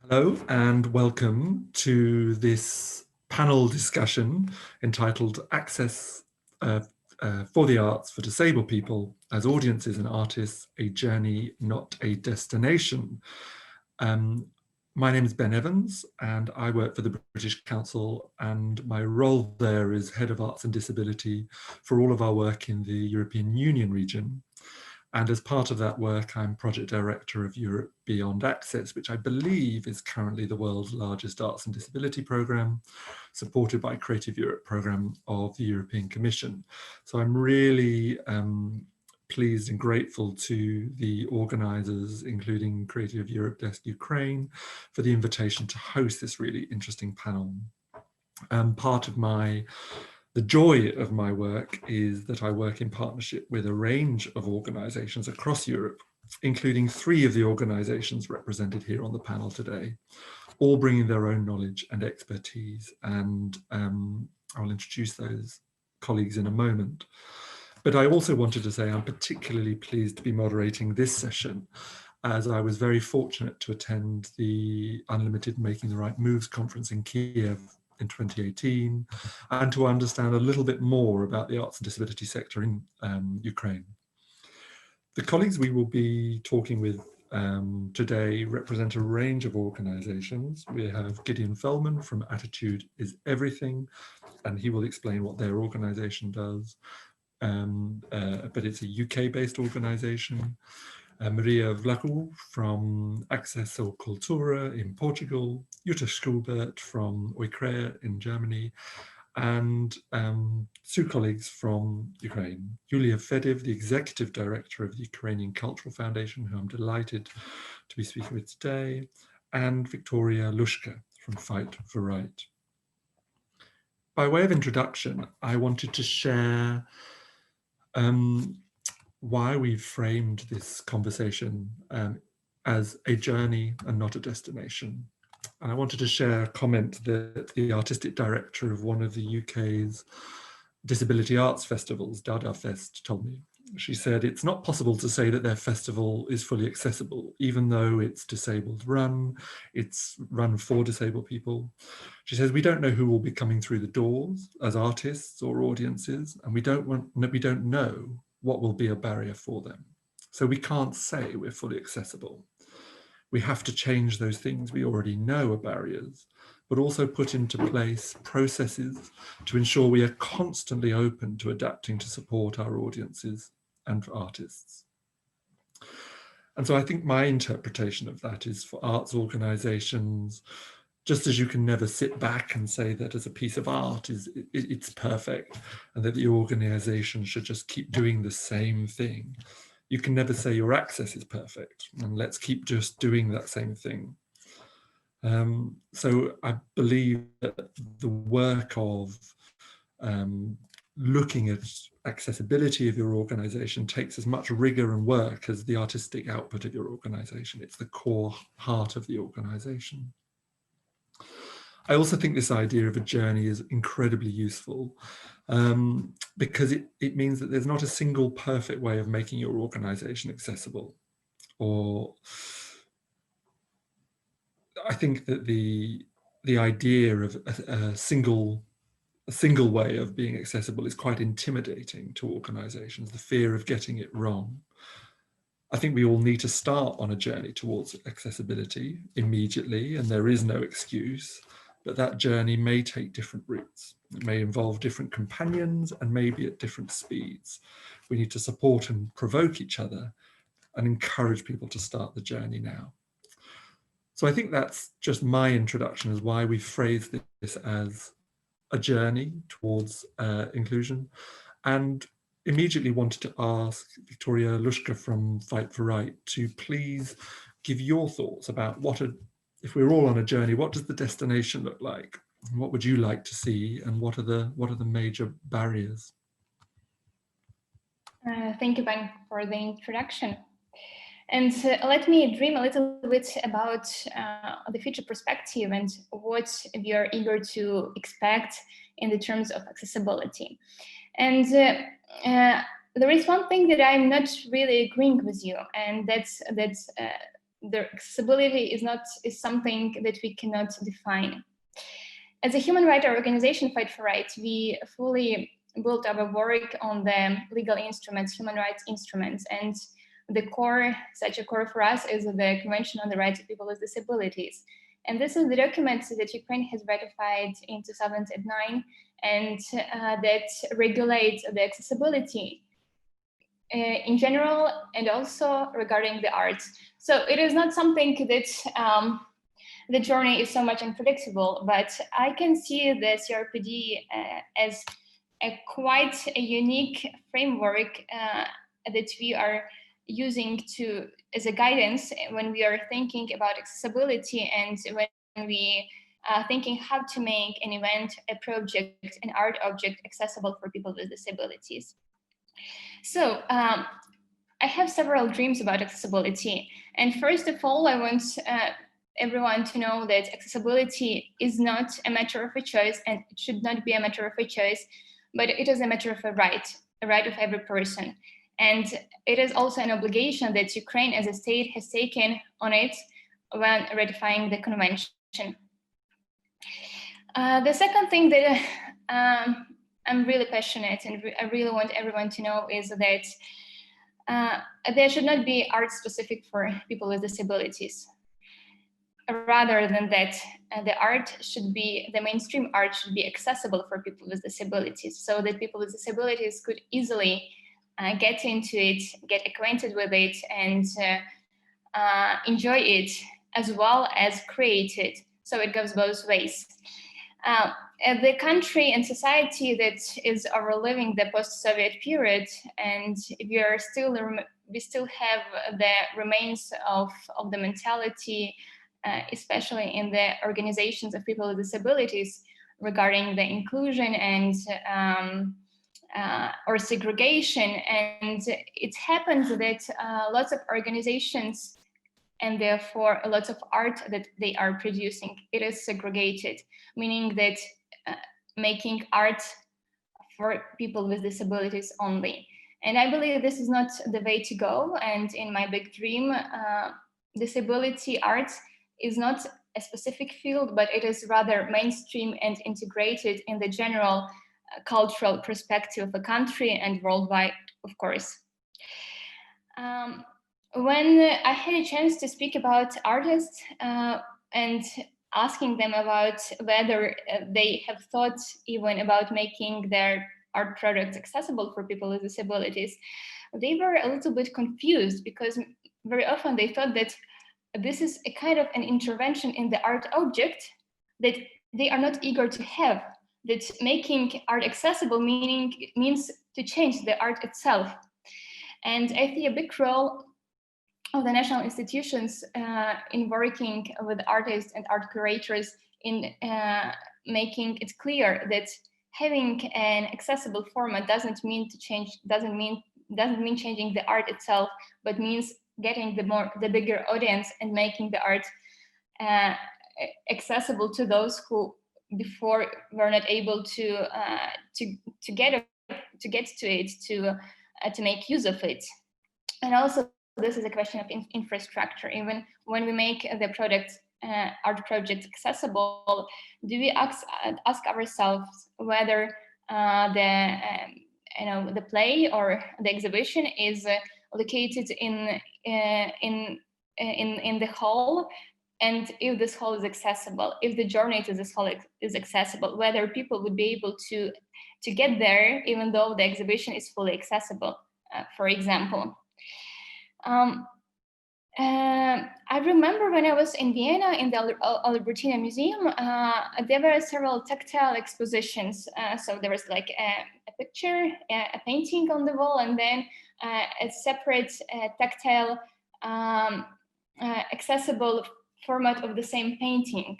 Hello and welcome to this panel discussion entitled Access for the Arts for Disabled People as Audiences and Artists, a Journey, Not a Destination. My name is Ben Evans and I work for the British Council, and my role there is Head of Arts and Disability for all of our work in the European Union region. And as part of that work, I'm Project Director of Europe Beyond Access, which I believe is currently the world's largest arts and disability programme, supported by Creative Europe programme of the European Commission. So I'm really pleased and grateful to the organisers, including Creative Europe Desk Ukraine, for the invitation to host this really interesting panel. Part of the joy of my work is that I work in partnership with a range of organisations across Europe, including 3 of the organisations represented here on the panel today, all bringing their own knowledge and expertise. And I'll introduce those colleagues in a moment. But I also wanted to say I'm particularly pleased to be moderating this session, as I was very fortunate to attend the Unlimited Making the Right Moves conference in Kiev in 2018, and to understand a little bit more about the arts and disability sector in Ukraine. The colleagues we will be talking with today represent a range of organisations. We have Gideon Feldman from Attitude is Everything, and he will explain what their organisation does. But it's a UK-based organisation. Maria Vlachou from Accesso Cultura in Portugal, Jutta Schubert from Oikrea in Germany, and 2 colleagues from Ukraine. Yulia Fedev, the Executive Director of the Ukrainian Cultural Foundation, who I'm delighted to be speaking with today, and Victoria Lushka from Fight for Right. By way of introduction, I wanted to share why we've framed this conversation as a journey and not a destination. And I wanted to share a comment that the artistic director of one of the UK's disability arts festivals, Dada Fest, told me. She said, it's not possible to say that their festival is fully accessible, even though it's disabled run, it's run for disabled people. She says, we don't know who will be coming through the doors as artists or audiences, and we don't know what will be a barrier for them. So we can't say we're fully accessible. We have to change those things we already know are barriers, but also put into place processes to ensure we are constantly open to adapting to support our audiences and artists. And so I think my interpretation of that is, for arts organisations, just as you can never sit back and say that as a piece of art it's perfect and that the organisation should just keep doing the same thing, you can never say your access is perfect and let's keep just doing that same thing. So I believe that the work of looking at accessibility of your organisation takes as much rigour and work as the artistic output of your organisation. It's the core heart of the organisation. I also think this idea of a journey is incredibly useful because it means that there's not a single perfect way of making your organisation accessible. Or I think that the idea of a single way of being accessible is quite intimidating to organisations, the fear of getting it wrong. I think we all need to start on a journey towards accessibility immediately, and there is no excuse. But that journey may take different routes. It may involve different companions and maybe at different speeds. We need to support and provoke each other and encourage people to start the journey now. So I think that's just my introduction as why we phrase this as a journey towards inclusion. And immediately wanted to ask Victoria Lushka from Fight for Right to please give your thoughts about if we're all on a journey, what does the destination look like? What would you like to see, and what are the major barriers? Thank you, Ben, for the introduction. And let me dream a little bit about the future perspective and what we are eager to expect in the terms of accessibility. And there is one thing that I'm not really agreeing with you, and that's their accessibility is something that we cannot define. As a human rights organization, Fight for Rights, we fully built our work on the legal instruments, human rights instruments, and such a core for us is the Convention on the Rights of People with Disabilities. And this is the document that Ukraine has ratified in 2009 and that regulates the accessibility in general and also regarding the arts. So it is not something that the journey is so much unpredictable, but I can see the CRPD as quite a unique framework that we are using as a guidance when we are thinking about accessibility and when we are thinking how to make an event, a project, an art object accessible for people with disabilities. So I have several dreams about accessibility. And first of all, I want everyone to know that accessibility is not a matter of a choice, and it should not be a matter of a choice, but it is a matter of a right of every person. And it is also an obligation that Ukraine as a state has taken on it when ratifying the convention. The second thing that I'm really passionate and I really want everyone to know is that there should not be art specific for people with disabilities. Rather than that, the mainstream art should be accessible for people with disabilities, so that people with disabilities could easily get into it, get acquainted with it, and enjoy it as well as create it. So it goes both ways. The country and society that is overliving the post-Soviet period, and we still have the remains of the mentality, especially in the organizations of people with disabilities, regarding the inclusion and or segregation. And it happens that lots of organizations and therefore lots of art that they are producing, it is segregated, meaning that making art for people with disabilities only. And I believe this is not the way to go. And in my big dream, disability art is not a specific field, but it is rather mainstream and integrated in the general cultural perspective of a country and worldwide, of course. When I had a chance to speak about artists and asking them about whether they have thought even about making their art products accessible for people with disabilities, they were a little bit confused, because very often they thought that this is a kind of an intervention in the art object that they are not eager to have, that making art accessible means to change the art itself. And I see a big role of the national institutions in working with artists and art curators in making it clear that having an accessible format doesn't mean changing the art itself, but means getting the bigger audience and making the art accessible to those who before were not able to get to it, to make use of it. And also this is a question of infrastructure. Even when we make the art project accessible, do we ask ourselves whether the play or the exhibition is located in the hall, and if this hall is accessible, if the journey to this hall is accessible, whether people would be able to get there even though the exhibition is fully accessible, for example. I remember when I was in Vienna in the Albertina Museum, there were several tactile expositions. So there was like a picture, a painting on the wall, and then a separate tactile accessible format of the same painting.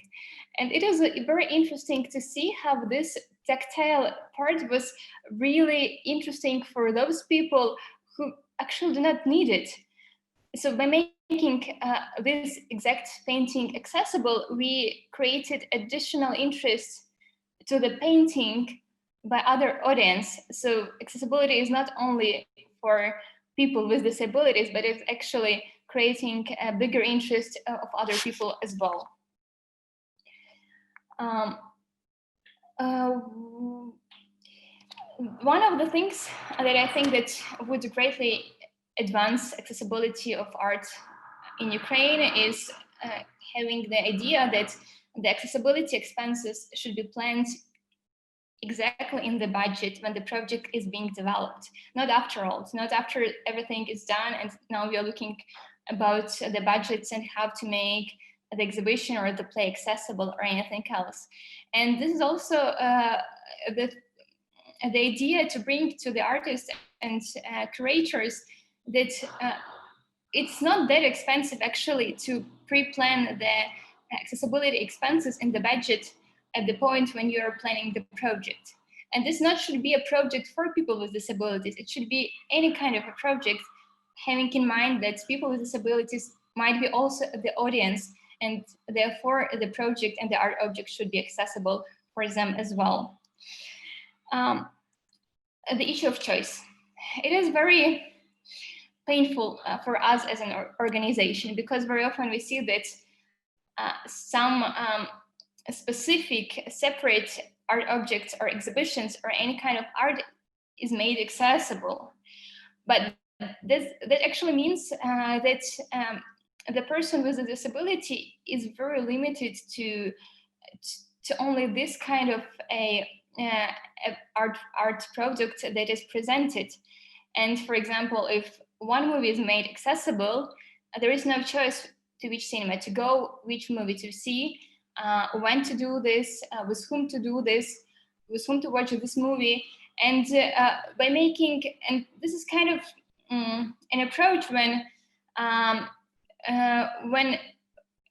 And it is very interesting to see how this tactile part was really interesting for those people who actually do not need it. So by making this exact painting accessible, we created additional interest to the painting by other audience. So accessibility is not only for people with disabilities, but it's actually creating a bigger interest of other people as well. One of the things that I think that would greatly advance accessibility of art in Ukraine is having the idea that the accessibility expenses should be planned exactly in the budget when the project is being developed, not afterwards, not after everything is done and now we are looking about the budgets and how to make the exhibition or the play accessible or anything else. And this is also the idea to bring to the artists and curators that it's not that expensive actually to pre-plan the accessibility expenses in the budget at the point when you are planning the project. And this not should be a project for people with disabilities. It should be any kind of a project, having in mind that people with disabilities might be also the audience, and therefore the project and the art object should be accessible for them as well. The issue of choice. It is very painful for us as an organization, because very often we see that some specific separate art objects or exhibitions or any kind of art is made accessible. But that actually means that the person with a disability is very limited to only this kind of a art product that is presented. And for example, if one movie is made accessible, there is no choice to which cinema to go, which movie to see, when to do this, with whom to do this, with whom to watch this movie. And by making, and this is kind of an approach when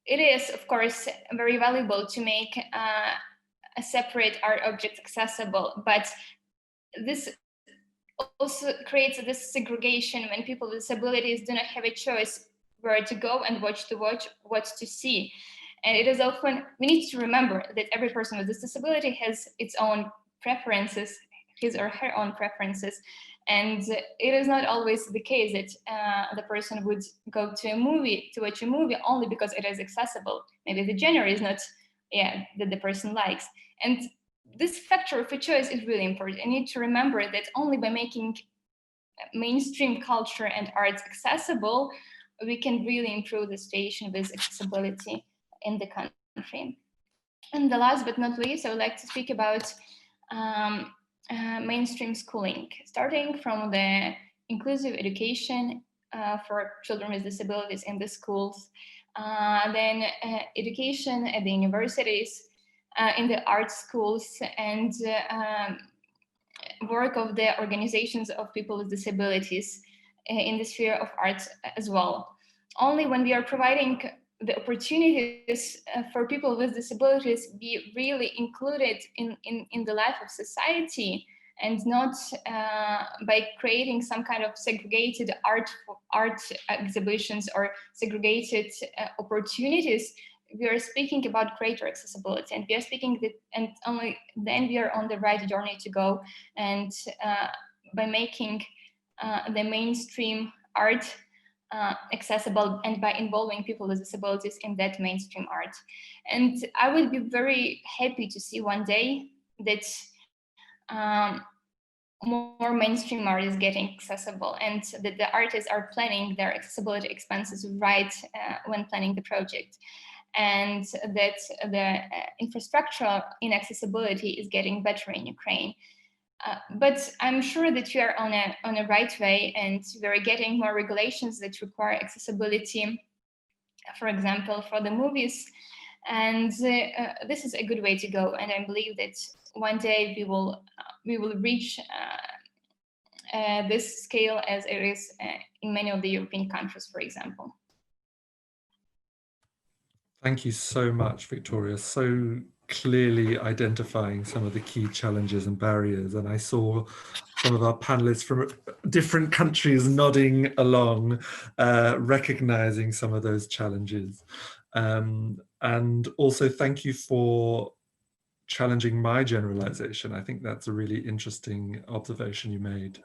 it is, of course, very valuable to make a separate art object accessible, but this also creates this segregation when people with disabilities do not have a choice where to go and what to see. And it is often, we need to remember that every person with this disability has its own preferences, his or her own preferences. And it is not always the case that the person would go to a movie, to watch a movie only because it is accessible. Maybe the genre is not, that the person likes. And this factor of a choice is really important. I need to remember that only by making mainstream culture and arts accessible, we can really improve the situation with accessibility in the country. And the last but not least, I would like to speak about mainstream schooling, starting from the inclusive education for children with disabilities in the schools, then education at the universities, in the art schools, and work of the organizations of people with disabilities in the sphere of arts as well. Only when we are providing the opportunities for people with disabilities be really included in the life of society, and not by creating some kind of segregated art exhibitions or segregated opportunities, we are speaking about greater accessibility, and we are speaking that, and only then we are on the right journey to go. And by making the mainstream art accessible, and by involving people with disabilities in that mainstream art. And I would be very happy to see one day that more mainstream art is getting accessible, and that the artists are planning their accessibility expenses right when planning the project, and that the infrastructure in accessibility is getting better in Ukraine. But I'm sure that we are on a right way, and we're getting more regulations that require accessibility, for example, for the movies. And this is a good way to go. And I believe that one day we will reach this scale as it is in many of the European countries, for example. Thank you so much, Victoria. So clearly identifying some of the key challenges and barriers. And I saw some of our panelists from different countries nodding along, recognizing some of those challenges. And also thank you for challenging my generalization. I think that's a really interesting observation you made.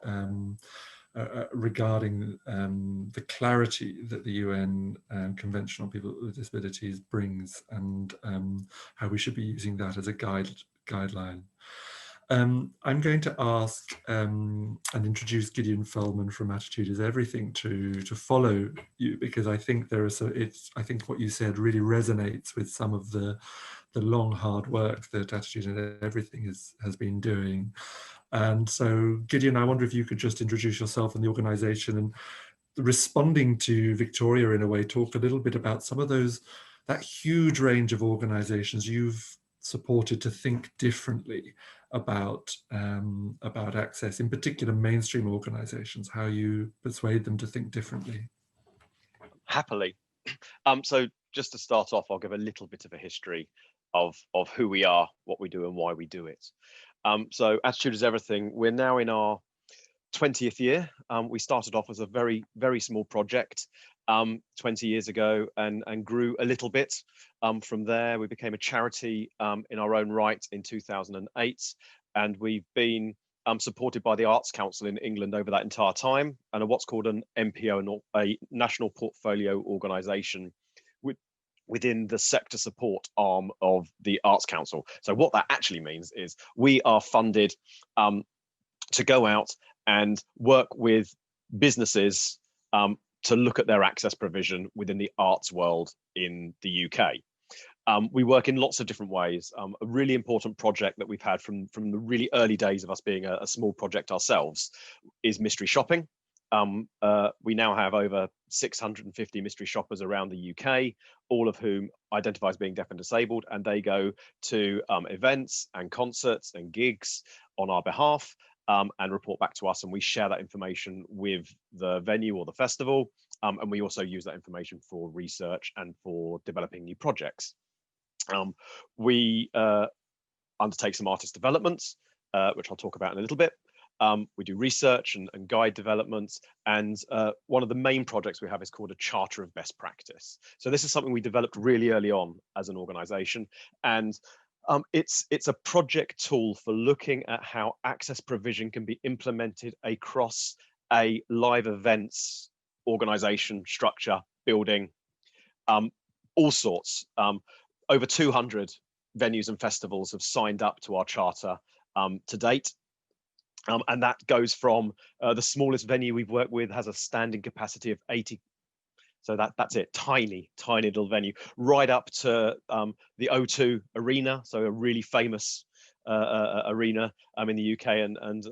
regarding the clarity that the UN Convention on People with Disabilities brings, and how we should be using that as a guideline. I'm going to ask and introduce Gideon Feldman from Attitude is Everything to follow you, because I think I think what you said really resonates with some of the long hard work that Attitude is Everything has been doing. And so, Gideon, I wonder if you could just introduce yourself and the organization, and responding to Victoria in a way, talk a little bit about some of that huge range of organizations you've supported to think differently about access, in particular mainstream organizations, how you persuade them to think differently. Happily. So just to start off, I'll give a little bit of a history of who we are, what we do, and why we do it. So Attitude is Everything, we're now in our 20th year. We started off as a very, very small project 20 years ago, and grew a little bit. From there, we became a charity in our own right in 2008, and we've been supported by the Arts Council in England over that entire time, and what's called an NPO, a National Portfolio Organisation, within the sector support arm of the Arts Council. So what that actually means is we are funded to go out and work with businesses to look at their access provision within the arts world in the UK. We work in lots of different ways. A really important project that we've had from the really early days of us being a small project ourselves is mystery shopping. We now have over 650 mystery shoppers around the UK, all of whom identify as being deaf and disabled, and they go to events and concerts and gigs on our behalf and report back to us, and we share that information with the venue or the festival, and we also use that information for research and for developing new projects. We undertake some artist developments, which I'll talk about in a little bit. We do research and guide developments, and one of the main projects we have is called a Charter of Best Practice. So this is something we developed really early on as an organization, and it's a project tool for looking at how access provision can be implemented across a live events organization, structure, building, all sorts. Over 200 venues and festivals have signed up to our charter to date. And that goes from the smallest venue we've worked with has a standing capacity of 80. So that's it, tiny little venue, right up to the O2 Arena, so a really famous arena in the UK, and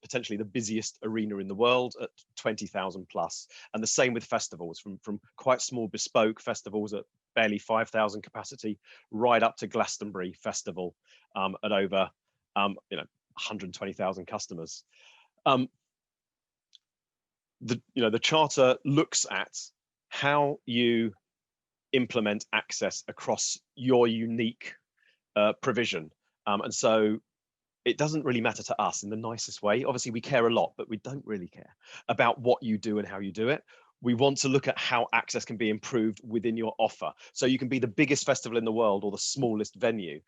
potentially the busiest arena in the world at 20,000 plus. And the same with festivals, from quite small bespoke festivals at barely 5,000 capacity, right up to Glastonbury Festival at over 120,000 customers. The charter looks at how you implement access across your unique provision. And so it doesn't really matter to us in the nicest way. Obviously, we care a lot, but we don't really care about what you do and how you do it. We want to look at how access can be improved within your offer. So you can be the biggest festival in the world or the smallest venue.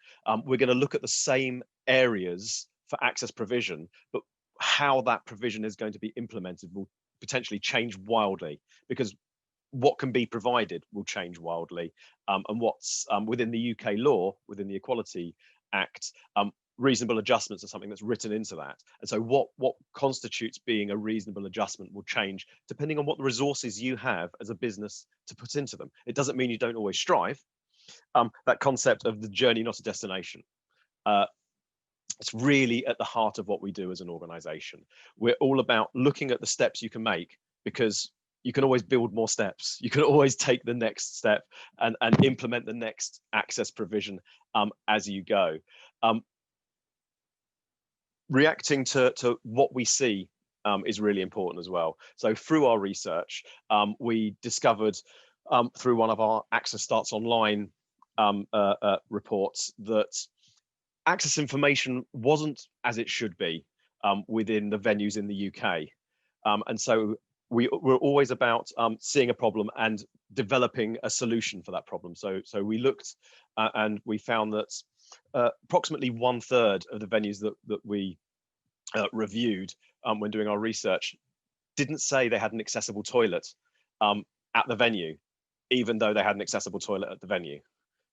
We're going to look at the same areas for access provision, but how that provision is going to be implemented will potentially change wildly, because what can be provided will change wildly. And what's within the UK law, within the Equality Act, reasonable adjustments are something that's written into that. And so what constitutes being a reasonable adjustment will change depending on what the resources you have as a business to put into them. It doesn't mean you don't always strive. That concept of the journey, not a destination. It's really at the heart of what we do as an organization. We're all about looking at the steps you can make, because you can always build more steps. You can always take the next step and implement the next access provision as you go. Reacting to what we see is really important as well. So through our research, we discovered through one of our Access Starts Online reports that access information wasn't as it should be within the venues in the UK. And so we're always about seeing a problem and developing a solution for that problem. So we looked and we found that approximately 1/3 of the venues that we reviewed when doing our research didn't say they had an accessible toilet at the venue, even though they had an accessible toilet at the venue.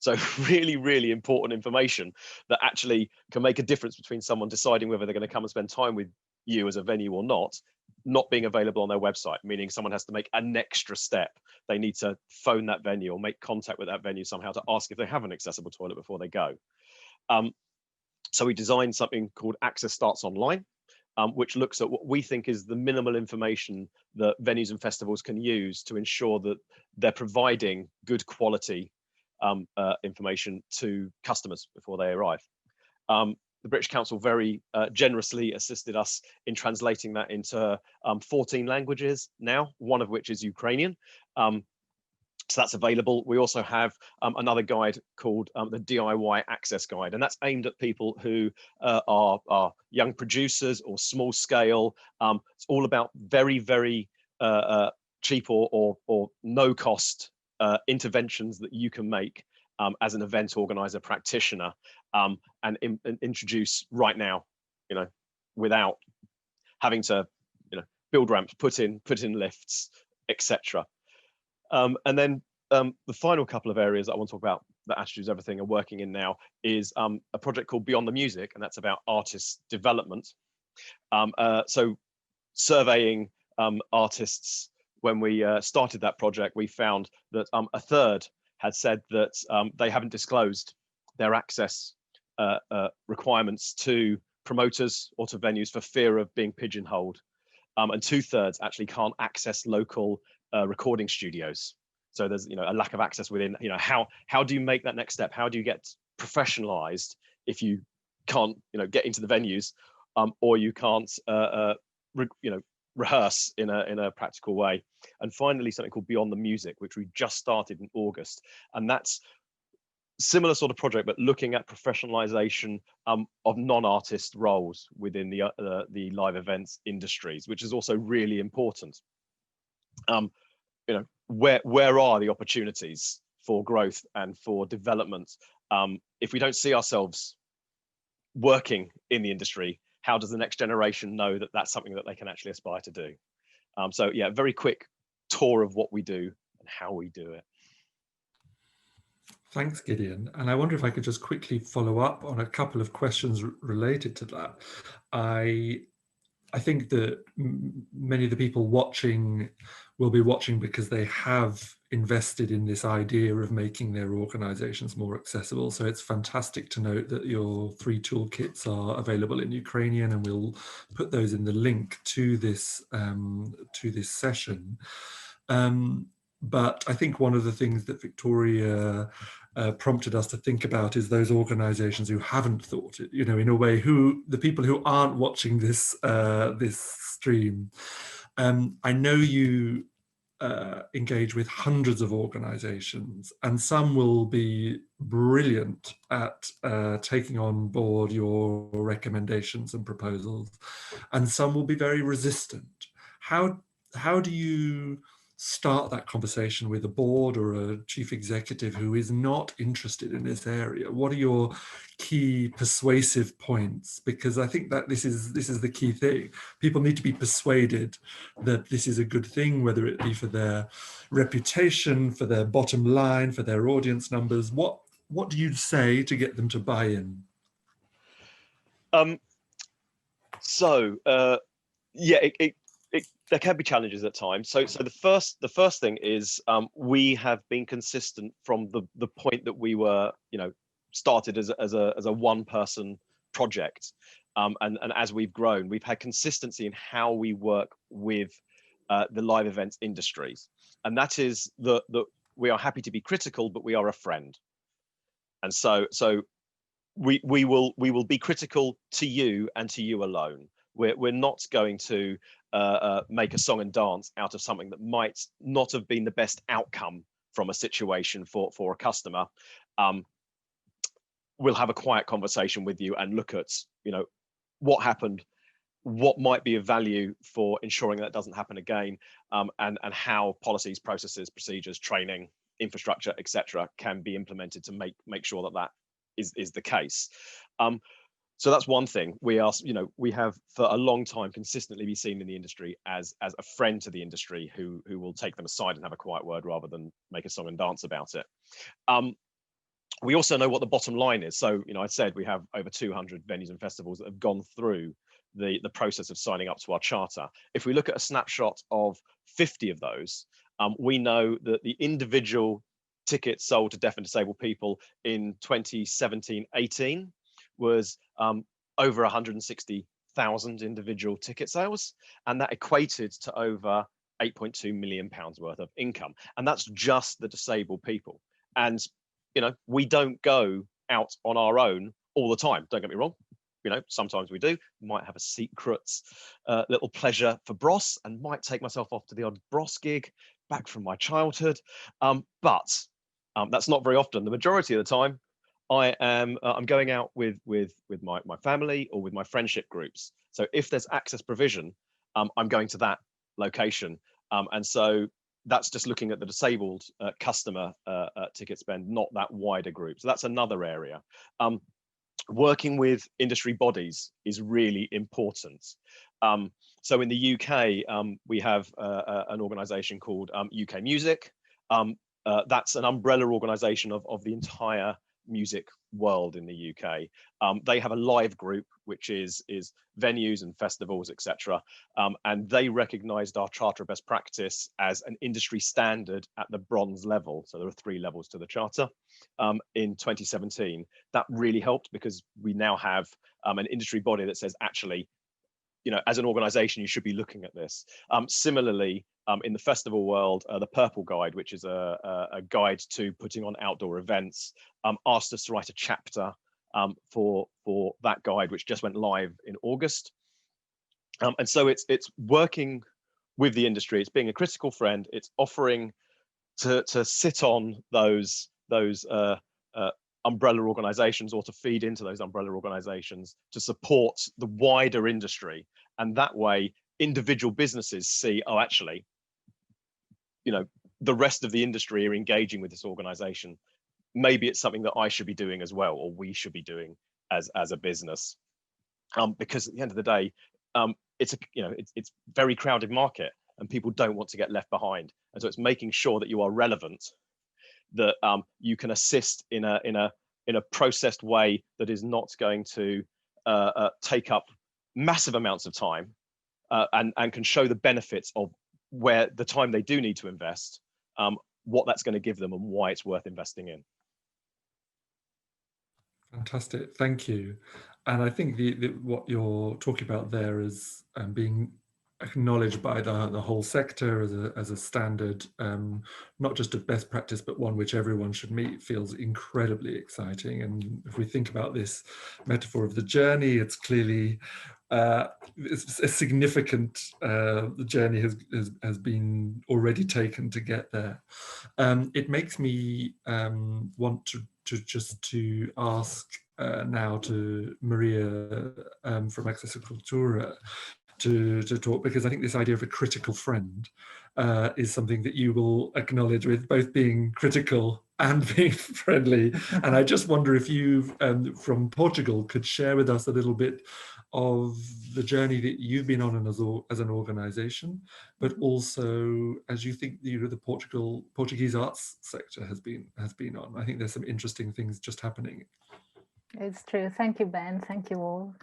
So really, really important information that actually can make a difference between someone deciding whether they're going to come and spend time with you as a venue or not being available on their website, meaning someone has to make an extra step. They need to phone that venue or make contact with that venue somehow to ask if they have an accessible toilet before they go. So we designed something called Access Starts Online, which looks at what we think is the minimal information that venues and festivals can use to ensure that they're providing good quality information to customers before they arrive. The British Council very generously assisted us in translating that into 14 languages now, one of which is Ukrainian. So that's available. We also have another guide called the DIY Access Guide, and that's aimed at people who are young producers or small scale. It's all about very, very cheap or no cost interventions that you can make as an event organizer practitioner and introduce right now, without having to, build ramps, put in lifts, etc. And then the final couple of areas that I want to talk about that Attitudes Everything are working in now is a project called Beyond the Music, and that's about artist development. So surveying artists, when we started that project, we found that a third had said that they haven't disclosed their access requirements to promoters or to venues for fear of being pigeonholed. And 2/3 actually can't access local recording studios. So there's a lack of access within. How do you make that next step? How do you get professionalized if you can't get into the venues, or you can't rehearse in a practical way? And finally, something called Beyond the Music, which we just started in August, and that's similar sort of project, but looking at professionalization of non-artist roles within the live events industries, which is also really important. Where are the opportunities for growth and for development? If we don't see ourselves working in the industry, how does the next generation know that that's something that they can actually aspire to do? So yeah, very quick tour of what we do and how we do it. Thanks, Gideon. And I wonder if I could just quickly follow up on a couple of questions related to that. I think that many of the people watching will be watching because they have invested in this idea of making their organizations more accessible. So it's fantastic to note that your 3 toolkits are available in Ukrainian, and we'll put those in the link to this session. But I think one of the things that Victoria prompted us to think about is those organizations who haven't thought it, in a way, the people who aren't watching this stream. I know you engage with hundreds of organizations, and some will be brilliant at taking on board your recommendations and proposals, and some will be very resistant. How do you start that conversation with a board or a chief executive who is not interested in this area? What are your key persuasive points? Because I think that this is the key thing. People need to be persuaded that this is a good thing, whether it be for their reputation, for their bottom line, for their audience numbers. What do you say to get them to buy in? There can be challenges at times. So the first thing is we have been consistent from the point that we were started as a one-person project, and as we've grown, we've had consistency in how we work with the live events industries, and that is that we are happy to be critical, but we are a friend, and so we will be critical to you and to you alone. We're not going to make a song and dance out of something that might not have been the best outcome from a situation for a customer. We'll have a quiet conversation with you and look at what happened, what might be of value for ensuring that doesn't happen again, and how policies, processes, procedures, training, infrastructure, etc., can be implemented to make sure that is the case. So that's one thing. We are, we have for a long time consistently been seen in the industry as a friend to the industry who will take them aside and have a quiet word rather than make a song and dance about it. We also know what the bottom line is. So, I said we have over 200 venues and festivals that have gone through the process of signing up to our charter. If we look at a snapshot of 50 of those, we know that the individual tickets sold to deaf and disabled people in 2017-18 was over 160,000 individual ticket sales, and that equated to over £8.2 million worth of income, and that's just the disabled people. And we don't go out on our own all the time, don't get me wrong. Sometimes we do. Might have a secret little pleasure for Bros, and might take myself off to the odd Bros gig back from my childhood, but that's not very often. The majority of the time I'm going out with my family or with my friendship groups. So if there's access provision, I'm going to that location. And so that's just looking at the disabled customer ticket spend, not that wider group. So that's another area. Working with industry bodies is really important. So in the UK, we have an organisation called UK Music. That's an umbrella organisation of the entire music world in the UK. They have a live group, which is venues and festivals, etc. And they recognised our Charter of Best Practice as an industry standard at the bronze level. So there are 3 levels to the Charter. In 2017, that really helped because we now have an industry body that says, actually, as an organisation, you should be looking at this. Similarly, in the festival world, the Purple Guide, which is a guide to putting on outdoor events, asked us to write a chapter for that guide, which just went live in August. And so it's working with the industry, it's being a critical friend, it's offering to sit on those umbrella organizations or to feed into those umbrella organizations to support the wider industry. And that way, individual businesses see, oh, actually, the rest of the industry are engaging with this organization. Maybe it's something that I should be doing as well, or we should be doing as a business. Because at the end of the day, it's it's very crowded market and people don't want to get left behind. And so it's making sure that you are relevant, that you can assist in a processed way that is not going to take up massive amounts of time, and can show the benefits of where the time they do need to invest, what that's going to give them and why it's worth investing in. Fantastic, thank you. And I think what you're talking about there is being acknowledged by the whole sector as a standard, not just a best practice, but one which everyone should meet, feels incredibly exciting. And if we think about this metaphor of the journey, it's clearly it's a significant the journey has been already taken to get there. It makes me want to ask now to Maria from Access Cultura to talk, because I think this idea of a critical friend is something that you will acknowledge with both being critical and being friendly. And I just wonder if you, from Portugal, could share with us a little bit of the journey that you've been on as an organization, but also as you think the Portuguese arts sector has been on. I think there's some interesting things just happening. It's true. Thank you, Ben. Thank you all.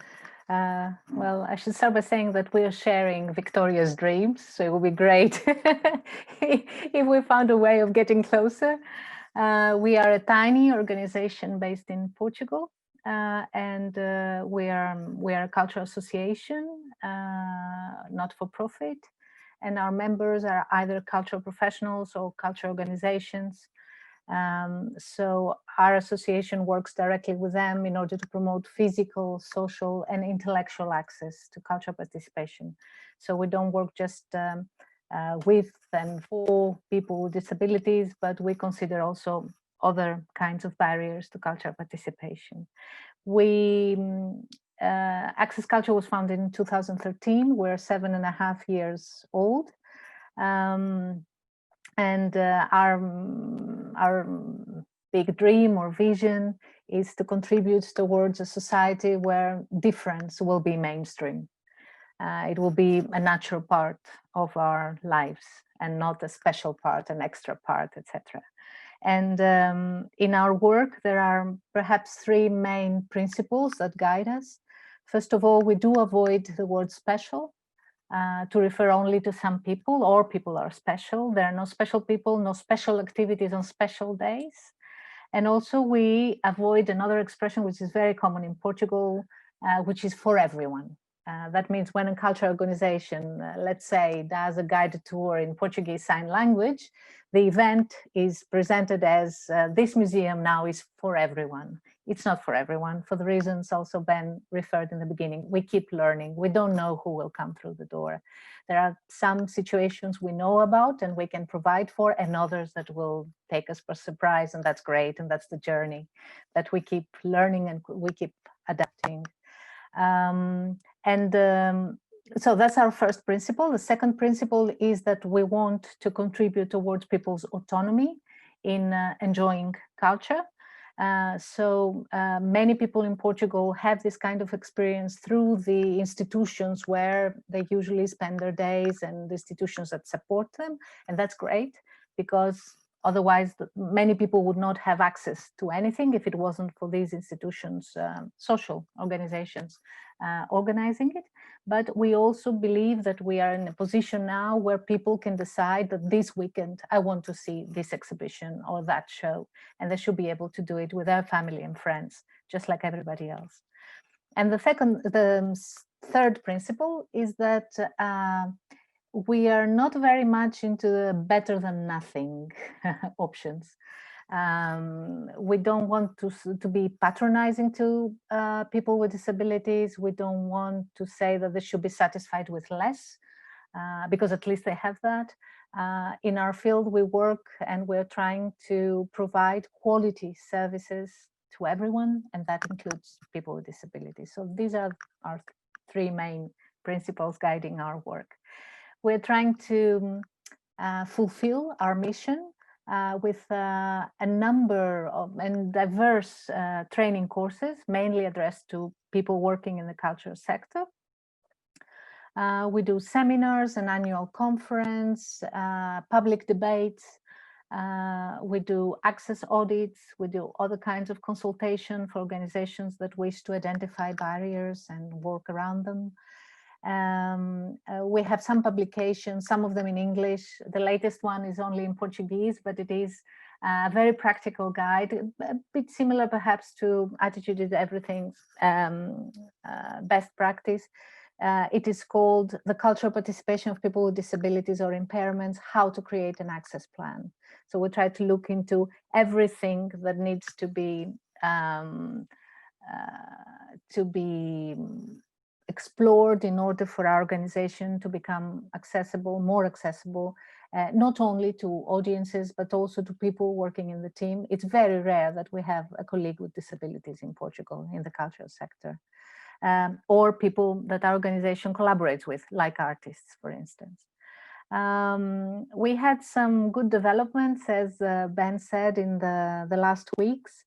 Well, I should start by saying that we're sharing Victoria's dreams, so it would be great if we found a way of getting closer. We are a tiny organization based in Portugal, and we are a cultural association, not for profit, and our members are either cultural professionals or cultural organizations. So our association works directly with them in order to promote physical, social, and intellectual access to cultural participation. So we don't work just with and for people with disabilities, but we consider also other kinds of barriers to cultural participation. Access Culture was founded in 2013. We're 7.5 years old. And our big dream or vision is to contribute towards a society where difference will be mainstream. It will be a natural part of our lives and not a special part, an extra part, etc. And in our work, there are perhaps three main principles that guide us. First of all, we do avoid the word special to refer only to some people, or people are special. There are no special people, no special activities on special days. And also we avoid another expression which is very common in Portugal, which is for everyone. That means when a cultural organization, let's say, does a guided tour in Portuguese Sign Language, the event is presented as this museum now is for everyone. It's not for everyone, for the reasons also Ben referred in the beginning. We keep learning. We don't know who will come through the door. There are some situations we know about and we can provide for, and others that will take us by surprise, and that's great, and that's the journey that we keep learning and we keep adapting. So that's our first principle. The second principle is that we want to contribute towards people's autonomy in enjoying culture. Many people in Portugal have this kind of experience through the institutions where they usually spend their days and the institutions that support them. And that's great, because otherwise many people would not have access to anything if it wasn't for these institutions, social organizations organizing it. But we also believe that we are in a position now where people can decide that this weekend I want to see this exhibition or that show, and they should be able to do it with their family and friends, just like everybody else. And the third principle is that we are not very much into the better than nothing options. We don't want to be patronizing to people with disabilities. We don't want to say that they should be satisfied with less, because at least they have that. In our field, we work and we're trying to provide quality services to everyone, and that includes people with disabilities. So these are our three main principles guiding our work. We're trying to fulfill our mission with a number of and diverse training courses, mainly addressed to people working in the cultural sector. We do seminars, an annual conference, public debates. We do access audits. We do other kinds of consultation for organizations that wish to identify barriers and work around them. We have some publications, some of them in English. The latest one is only in Portuguese, but it is a very practical guide, a bit similar perhaps to Attitude is Everything, best practice. It is called The Cultural Participation of People with Disabilities or Impairments, How to Create an Access Plan. So we try to look into everything that needs to be explored in order for our organization to become accessible, more accessible, not only to audiences, but also to people working in the team. It's very rare that we have a colleague with disabilities in Portugal in the cultural sector, or people that our organization collaborates with, like artists, for instance. We had some good developments, as Ben said, in the last weeks.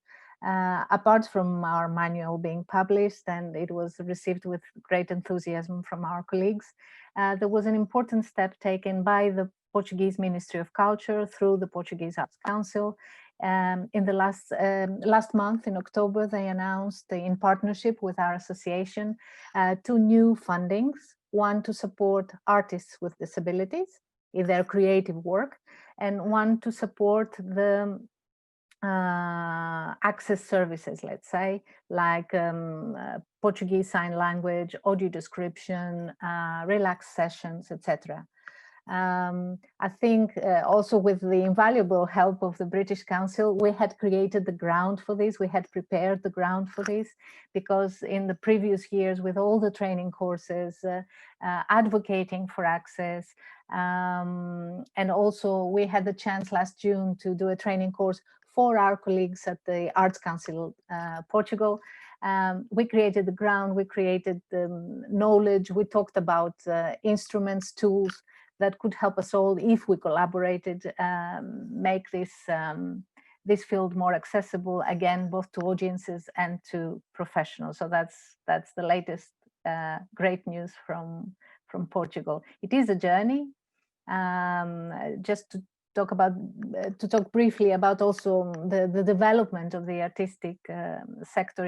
Apart from our manual being published, and it was received with great enthusiasm from our colleagues, there was an important step taken by the Portuguese Ministry of Culture through the Portuguese Arts Council. In the last month, in October, they announced, in partnership with our association, 2 new fundings, one to support artists with disabilities in their creative work, and one to support the access services, let's say, like Portuguese Sign Language, audio description, relaxed sessions, etc. I think also with the invaluable help of the British Council, we had created the ground for this. We had prepared the ground for this, because in the previous years, with all the training courses, advocating for access, and also we had the chance last June to do a training course for our colleagues at the Arts Council Portugal. We created the ground, we created the knowledge, we talked about instruments, tools that could help us all, if we collaborated, make this this field more accessible, again, both to audiences and to professionals. So that's the latest great news from Portugal. It is a journey. Just to talk briefly about also the development of the artistic sector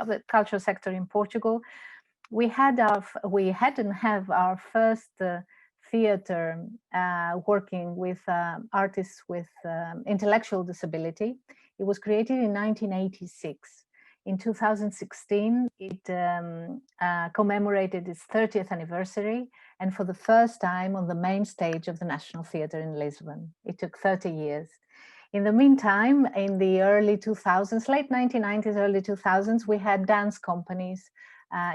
of the cultural sector in Portugal. We hadn't have our first theater working with artists with intellectual disability. It was created in 1986. In 2016, it commemorated its 30th anniversary, and for the first time on the main stage of the National Theatre in Lisbon. It took 30 years. In the meantime, in the early 2000s, late 1990s, early 2000s, we had dance companies,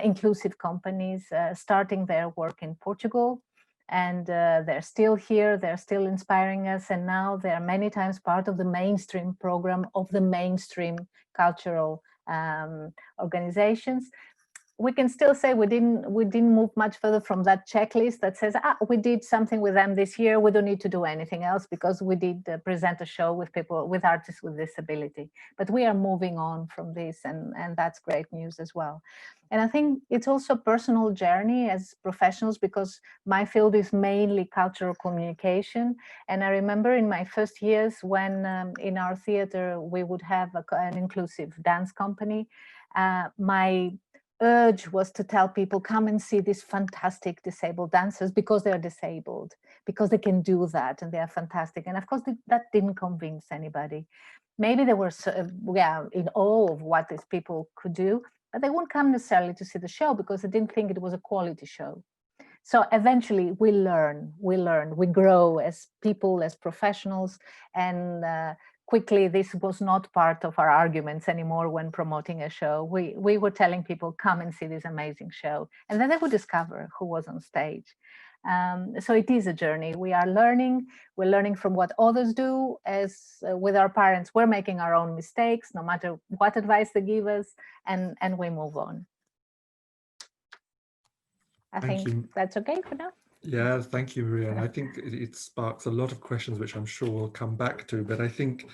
inclusive companies, starting their work in Portugal. And they're still here, they're still inspiring us, and now they are many times part of the mainstream program of the mainstream cultural organizations. We can still say we didn't move much further from that checklist that says, we did something with them this year, we don't need to do anything else because we did present a show with people, with artists with disability. But we are moving on from this, and that's great news as well. And I think it's also a personal journey as professionals, because my field is mainly cultural communication. And I remember in my first years when in our theater we would have an inclusive dance company, my urge was to tell people, come and see these fantastic disabled dancers because they're disabled, because they can do that and they are fantastic. And of course that didn't convince anybody. Maybe they were in awe of what these people could do, but they wouldn't come necessarily to see the show because they didn't think it was a quality show. So eventually we learn, we grow as people, as professionals, and quickly this was not part of our arguments anymore when promoting a show. We were telling people, come and see this amazing show. And then they would discover who was on stage. So it is a journey. We are learning. We're learning from what others do. As with our parents, we're making our own mistakes, no matter what advice they give us, and we move on. I think that's okay for now. Yeah, thank you, Maria. And I think it sparks a lot of questions, which I'm sure we'll come back to. But I think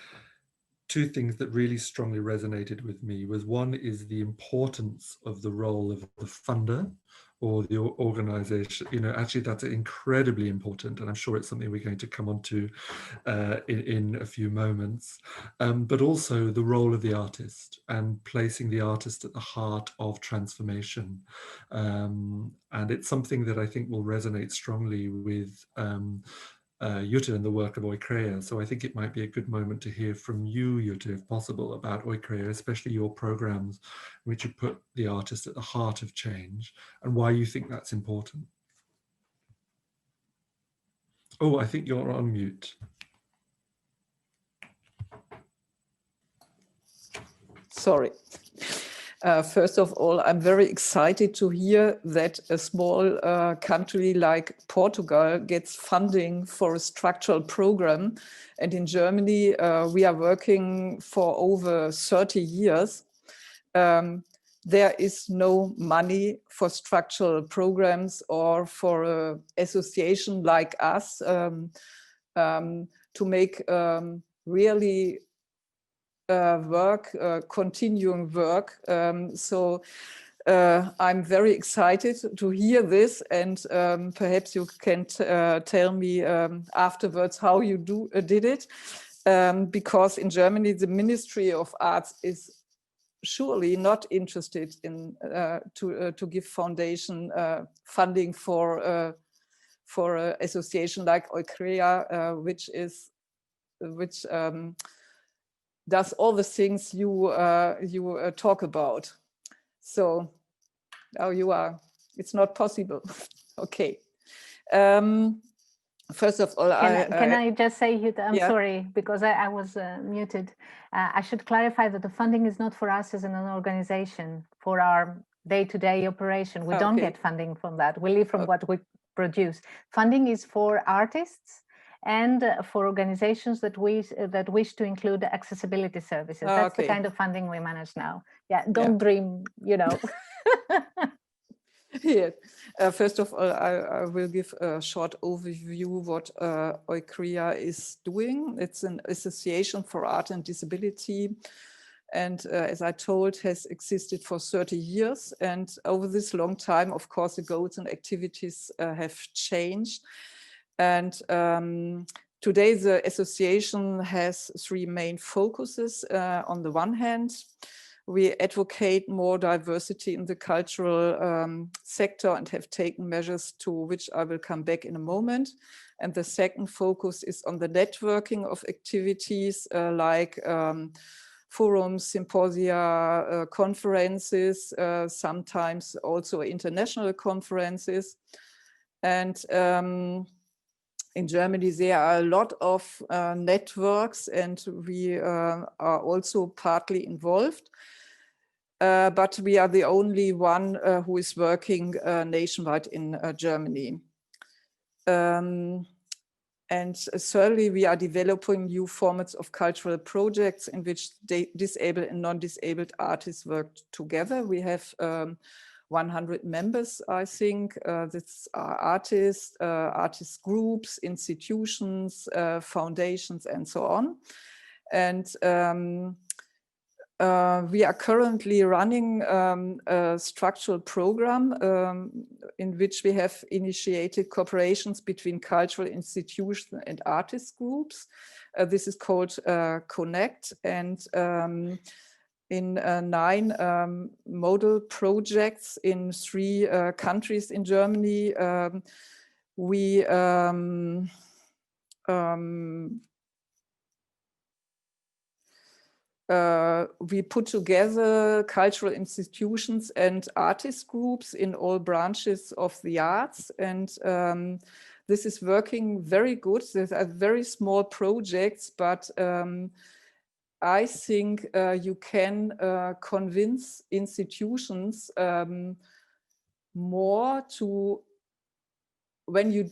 two things that really strongly resonated with me was, one is the importance of the role of the funder or the organization. You know, actually that's incredibly important, and I'm sure it's something we're going to come on to in a few moments, but also the role of the artist and placing the artist at the heart of transformation. And it's something that I think will resonate strongly with Jutta and the work of Oikrea. So I think it might be a good moment to hear from you, Jutta, if possible, about Oikrea, especially your programs, which you put the artist at the heart of change, and why you think that's important. Oh, I think you're on mute. Sorry. First of all, I'm very excited to hear that a small country like Portugal gets funding for a structural program. And in Germany, we are working for over 30 years. There is no money for structural programs or for an association like us to make really continuing work. So I'm very excited to hear this, and perhaps you can tell me afterwards how you did it, because in Germany the Ministry of Arts is surely not interested in to give foundation funding for an association like Oikrea, which does all the things you talk about. So now it's not possible. Okay. First of all, can I just say, Jutta, I'm sorry, because I was muted. I should clarify that the funding is not for us as an organization, for our day-to-day operation. We don't get funding from that. We live from what we produce. Funding is for artists and for organizations that wish to include accessibility services. That's the kind of funding we manage now. Yeah, don't dream, you know. Yeah. First of all, I will give a short overview what Oikria is doing. It's an association for art and disability. And as I told, has existed for 30 years. And over this long time, of course, the goals and activities have changed. And today, the association has three main focuses. On the one hand, we advocate more diversity in the cultural sector and have taken measures to which I will come back in a moment. And the second focus is on the networking of activities like forums, symposia, conferences, sometimes also international conferences. And in Germany, there are a lot of networks, and we are also partly involved. But we are the only one who is working nationwide in Germany. And thirdly, we are developing new formats of cultural projects in which disabled and non-disabled artists work together. We have 100 members, I think. That's artists, artist groups, institutions, foundations, and so on. And we are currently running a structural program in which we have initiated cooperations between cultural institutions and artist groups. This is called Connect, and in 9 model projects in 3 countries in Germany, we put together cultural institutions and artist groups in all branches of the arts. And this is working very good. These are very small projects, but I think you can convince institutions more to when you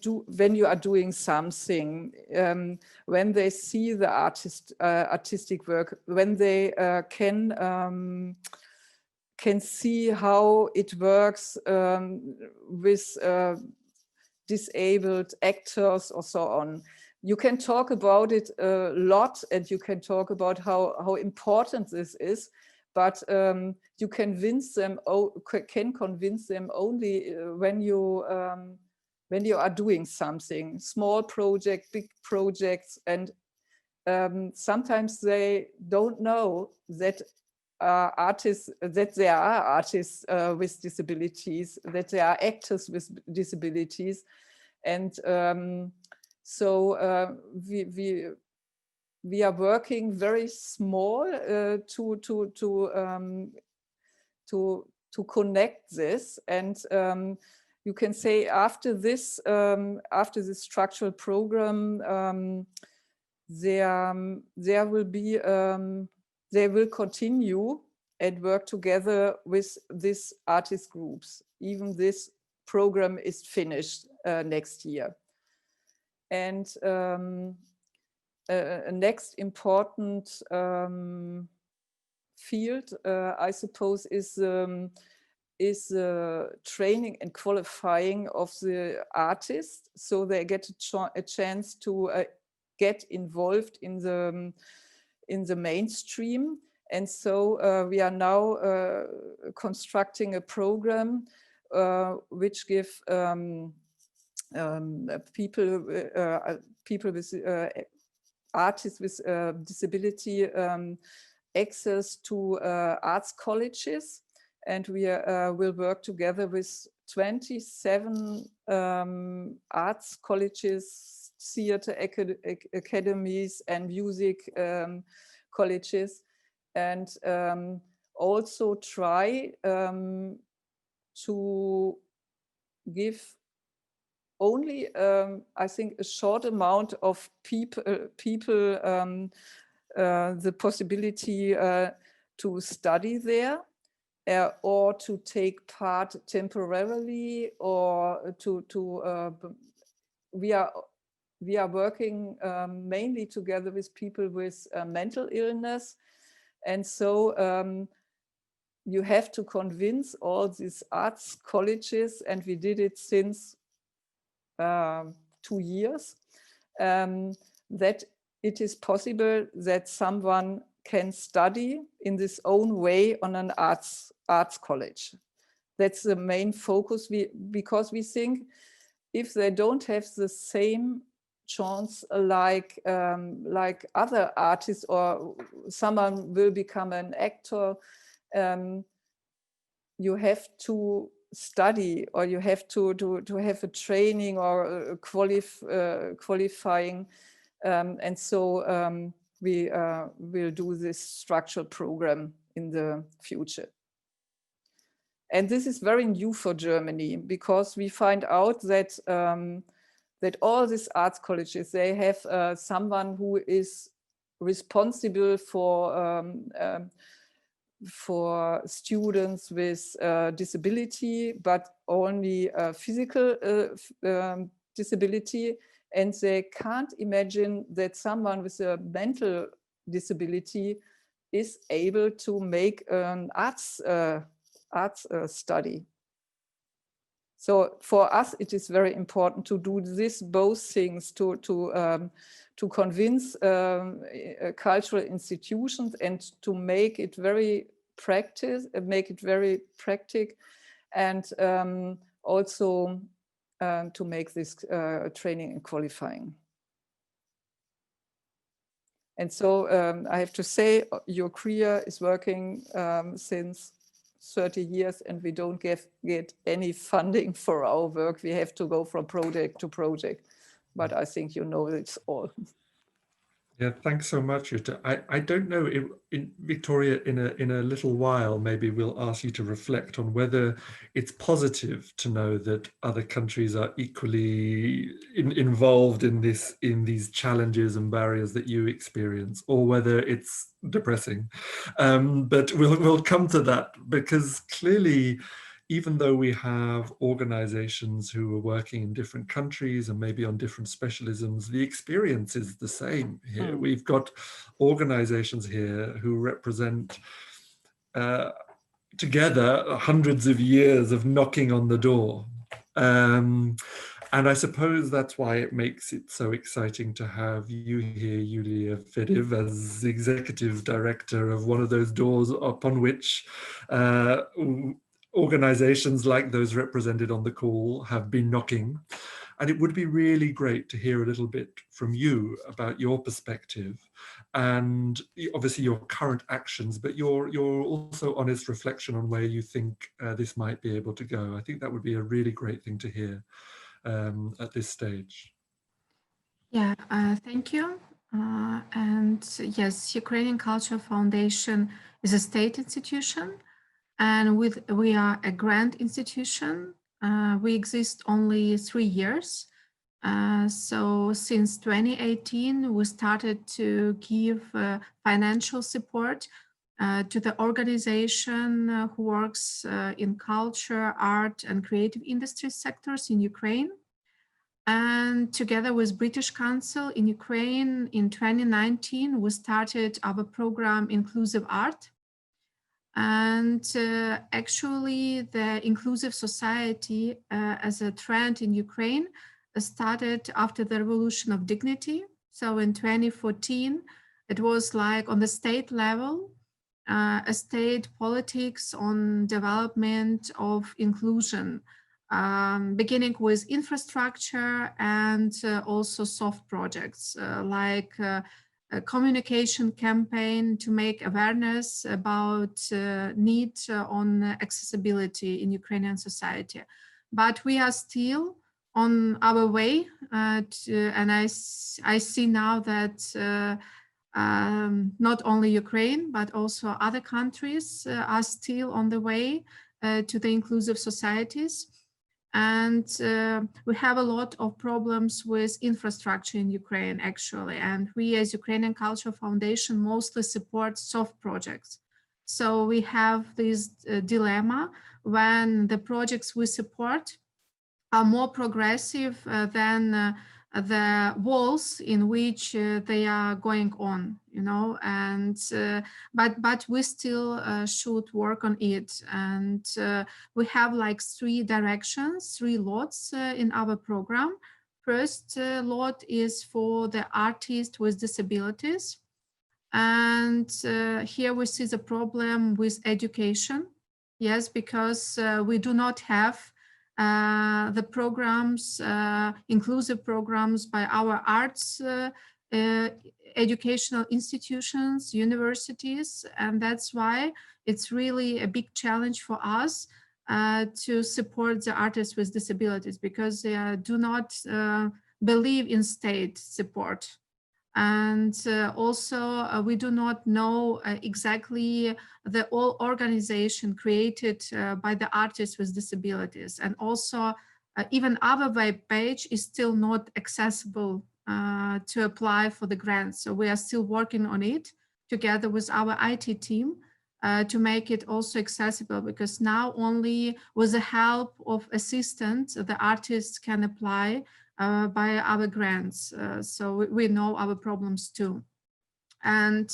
are doing something, when they see the artistic work, when they can see how it works with disabled actors or so on. You can talk about it a lot, and you can talk about how important this is, but you can convince them only when you are doing something, small project, big projects, and sometimes they don't know that there are artists with disabilities, that there are actors with disabilities, and so we are working very small to connect this, and you can say after this structural program, they will continue and work together with these artist groups. Even this program is finished next year. And a next important field, I suppose, is training and qualifying of the artists, so they get a chance to get involved in the mainstream. And so we are now constructing a program which give people with artists with disability access to arts colleges. And we will work together with 27 arts colleges, theater academies, and music colleges, and also try to give only, I think, a short amount of people the possibility to study there. Or to take part temporarily, or we are working mainly together with people with mental illness, and so you have to convince all these arts colleges, and we did it since 2 years, that it is possible that someone can study in this own way on an arts college. That's the main focus, because we think if they don't have the same chance like other artists, or someone will become an actor, you have to study, or you have to have a training or a qualifying, and so we will do this structural program in the future. And this is very new for Germany, because we find out that that all these arts colleges, they have someone who is responsible for students with disability, but only physical disability, and they can't imagine that someone with a mental disability is able to make an arts study. So for us, it is very important to do this, both things, to convince cultural institutions and to make it very practical, and also to make this training and qualifying. And so I have to say, Eucrea is working since 30 years, and we don't get any funding for our work. We have to go from project to project, but I think you know it's all. Yeah, thanks so much, Jutta. I don't know, in Victoria, in a little while, maybe we'll ask you to reflect on whether it's positive to know that other countries are equally involved in these challenges and barriers that you experience, or whether it's depressing. But we'll come to that, because clearly, even though we have organizations who are working in different countries and maybe on different specialisms, the experience is the same here. We've got organizations here who represent together hundreds of years of knocking on the door. And I suppose that's why it makes it so exciting to have you here, Yulia Fediv, as the executive director of one of those doors upon which organizations like those represented on the call have been knocking. And it would be really great to hear a little bit from you about your perspective and obviously your current actions, but your also honest reflection on where you think this might be able to go. I think that would be a really great thing to hear at this stage. Yeah, thank you. And yes, Ukrainian Culture Foundation is a state institution, and we are a grant institution. We exist only 3 years. So since 2018, we started to give financial support to the organization who works in culture, art, and creative industry sectors in Ukraine. And together with British Council in Ukraine in 2019, we started our program Inclusive Art. And actually, the inclusive society as a trend in Ukraine started after the Revolution of Dignity. So in 2014, it was like on the state level, a state politics on development of inclusion, beginning with infrastructure and also soft projects like a communication campaign to make awareness about need on accessibility in Ukrainian society. But we are still on our way and I see now that not only Ukraine, but also other countries are still on the way to the inclusive societies. And we have a lot of problems with infrastructure in Ukraine, actually. And we as Ukrainian Culture Foundation mostly support soft projects. So we have this dilemma when the projects we support are more progressive than the walls in which they are going on, you know, and but we still should work on it. And we have like 3 directions, 3 lots in our program. First lot is for the artists with disabilities. And here we see the problem with education. Yes, because we do not have the programs, inclusive programs by our arts educational institutions, universities, and that's why it's really a big challenge for us to support the artists with disabilities, because they do not believe in state support. And also we do not know exactly the all organization created by the artists with disabilities. And also even our web page is still not accessible to apply for the grants. So we are still working on it together with our IT team to make it also accessible, because now only with the help of assistants, the artists can apply by our grants. So we know our problems too. And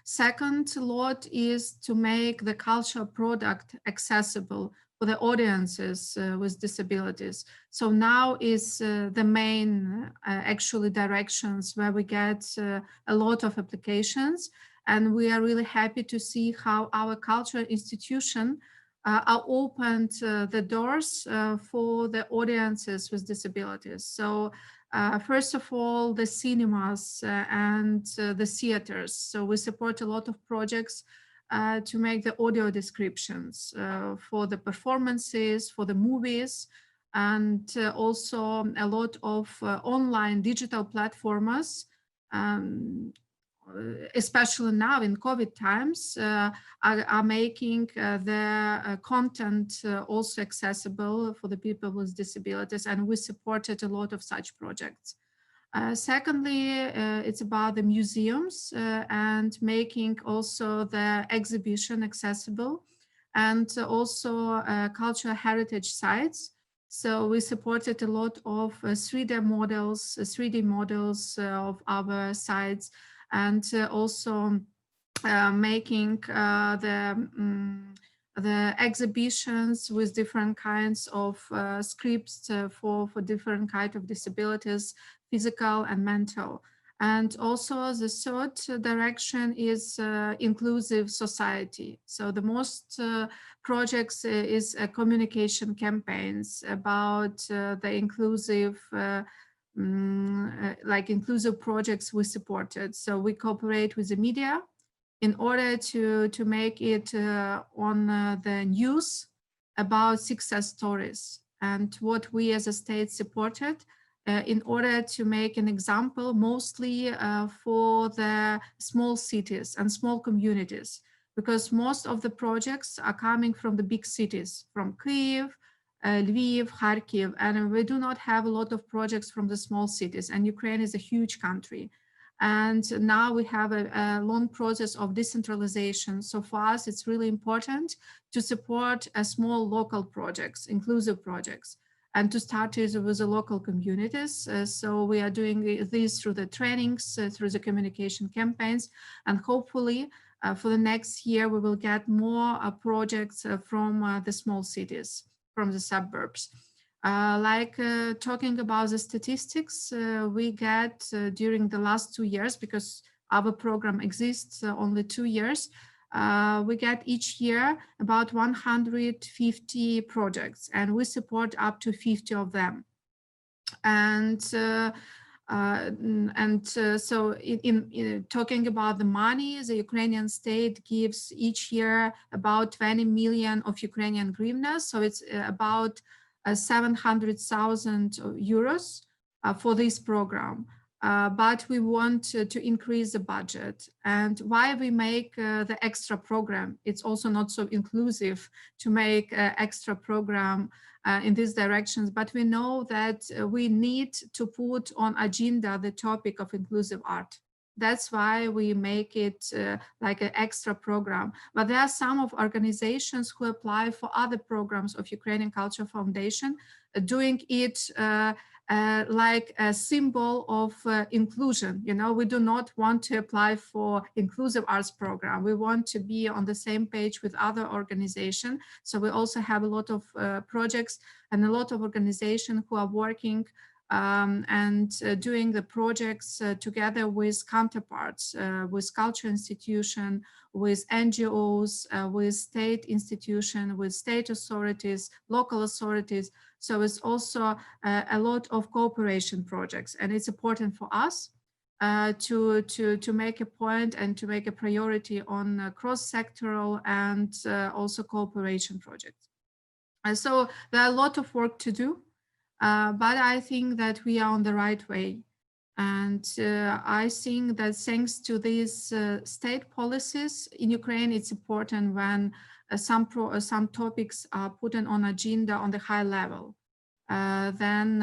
second lot is to make the cultural product accessible for the audiences with disabilities. So now is the main actually directions where we get a lot of applications. And we are really happy to see how our cultural institution are opened the doors for the audiences with disabilities. So first of all, the cinemas and the theaters. So we support a lot of projects to make the audio descriptions for the performances, for the movies, and also a lot of online digital platforms, especially now in COVID times, are making the content also accessible for the people with disabilities, and we supported a lot of such projects. Secondly, it's about the museums and making also the exhibition accessible, and also cultural heritage sites. So we supported a lot of 3D models of our sites, and also making the exhibitions with different kinds of scripts for different kinds of disabilities, physical and mental. And also the third direction is inclusive society. So the most projects is communication campaigns about the inclusive like inclusive projects we supported. So we cooperate with the media in order to make it on the news about success stories and what we as a state supported in order to make an example mostly for the small cities and small communities, because most of the projects are coming from the big cities, from Kyiv, Lviv, Kharkiv, and we do not have a lot of projects from the small cities, and Ukraine is a huge country. And now we have a long process of decentralization. So for us, it's really important to support small local projects, inclusive projects, and to start with the local communities. So we are doing this through the trainings, through the communication campaigns, and hopefully for the next year, we will get more projects from the small cities, from the suburbs. Talking about the statistics, we get during the last 2 years, because our program exists only 2 years, we get each year about 150 projects, and we support up to 50 of them. And so in talking about the money, the Ukrainian state gives each year about 20 million of Ukrainian hryvnias. So it's about 700,000 euros for this program. But we want to increase the budget. And why we make the extra program? It's also not so inclusive to make an extra program in these directions, but we know that we need to put on agenda the topic of inclusive art. That's why we make it like an extra program. But there are some of organizations who apply for other programs of Ukrainian Culture Foundation, doing it like a symbol of inclusion. You know, we do not want to apply for inclusive arts program. We want to be on the same page with other organizations. So we also have a lot of projects and a lot of organizations who are working and doing the projects together with counterparts, with culture institution, with NGOs, with state institution, with state authorities, local authorities. So it's also a lot of cooperation projects, and it's important for us to make a point and to make a priority on cross-sectoral and also cooperation projects. So there are a lot of work to do, but I think that we are on the right way. And I think that thanks to these state policies in Ukraine, it's important when some topics are put on agenda on the high level. Then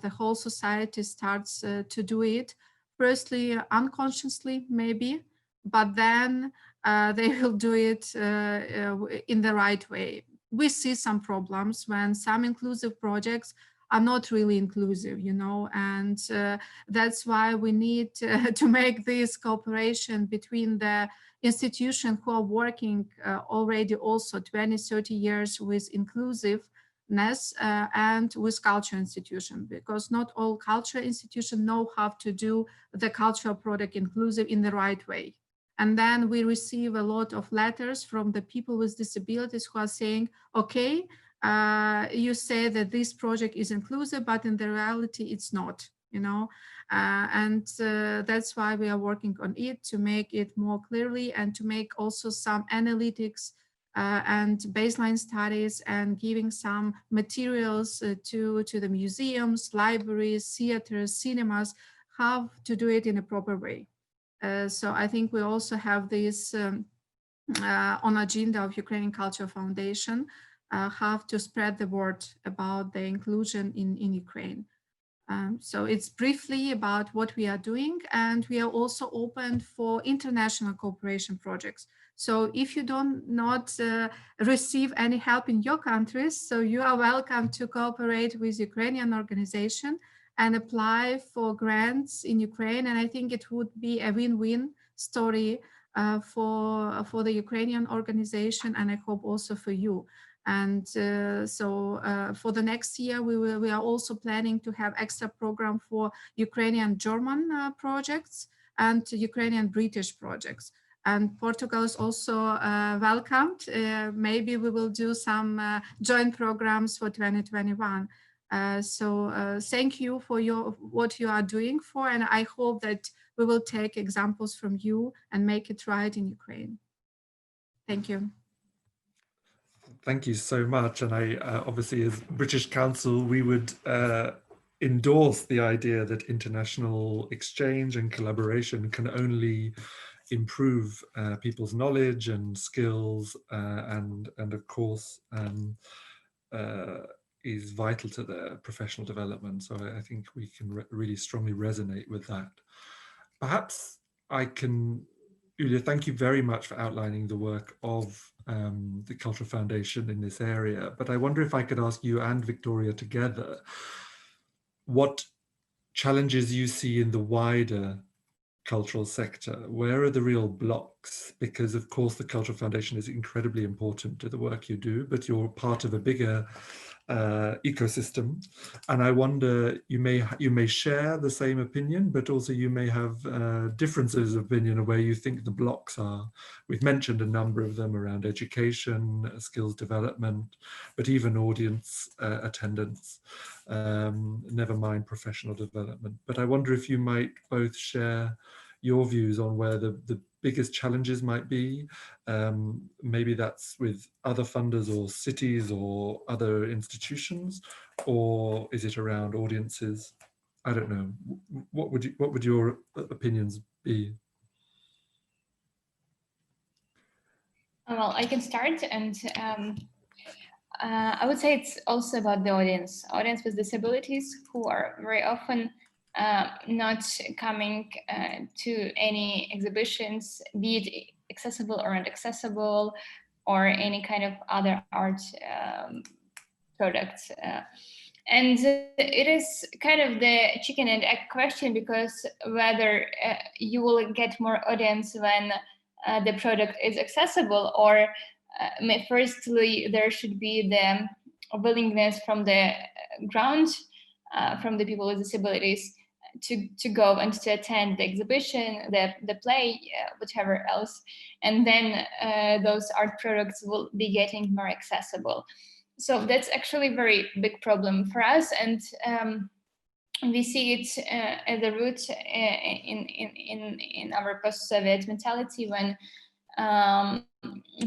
the whole society starts to do it, firstly unconsciously maybe, but then they will do it in the right way. We see some problems when some inclusive projects are not really inclusive, you know, and that's why we need to make this cooperation between the institutions who are working already also 20, 30 years with inclusiveness and with culture institution, because not all culture institutions know how to do the cultural product inclusive in the right way. And then we receive a lot of letters from the people with disabilities who are saying, okay, you say that this project is inclusive, but in the reality it's not, you know, and that's why we are working on it, to make it more clearly and to make also some analytics and baseline studies and giving some materials to the museums, libraries, theaters, cinemas, how to do it in a proper way. So I think we also have this on agenda of Ukrainian Culture Foundation, have to spread the word about the inclusion in Ukraine. So it's briefly about what we are doing, and we are also open for international cooperation projects. So if you not receive any help in your countries, so you are welcome to cooperate with Ukrainian organization and apply for grants in Ukraine. And I think it would be a win-win story for the Ukrainian organization, and I hope also for you. And so for the next year, we are also planning to have extra program for Ukrainian German projects and Ukrainian British projects. And Portugal is also welcomed. Maybe we will do some joint programs for 2021. So thank you for what you are doing for, and I hope that we will take examples from you and make it right in Ukraine. Thank you. Thank you so much. And I obviously, as British Council, we would endorse the idea that international exchange and collaboration can only improve people's knowledge and skills, and of course is vital to their professional development. So I think we can really strongly resonate with that. Perhaps I can, Julia, thank you very much for outlining the work of the Cultural Foundation in this area. But I wonder if I could ask you and Victoria together, what challenges you see in the wider cultural sector? Where are the real blocks? Because of course the Cultural Foundation is incredibly important to the work you do, but you're part of a bigger ecosystem, and I wonder, you may share the same opinion, but also you may have differences of opinion of where you think the blocks are. We've mentioned a number of them around education, skills development, but even audience attendance, never mind professional development. But I wonder if you might both share your views on where the biggest challenges might be. Maybe that's with other funders or cities or other institutions, or is it around audiences? I don't know. What would your opinions be? Well, I can start, and I would say it's also about the audience with disabilities, who are very often not coming to any exhibitions, be it accessible or inaccessible, or any kind of other art products. And it is kind of the chicken and egg question, because whether you will get more audience when the product is accessible, or firstly, there should be the willingness from the ground, from the people with disabilities, to go and to attend the exhibition, the play, whatever else. And then those art products will be getting more accessible. So that's actually a very big problem for us, and we see it at the root in our post-Soviet mentality, when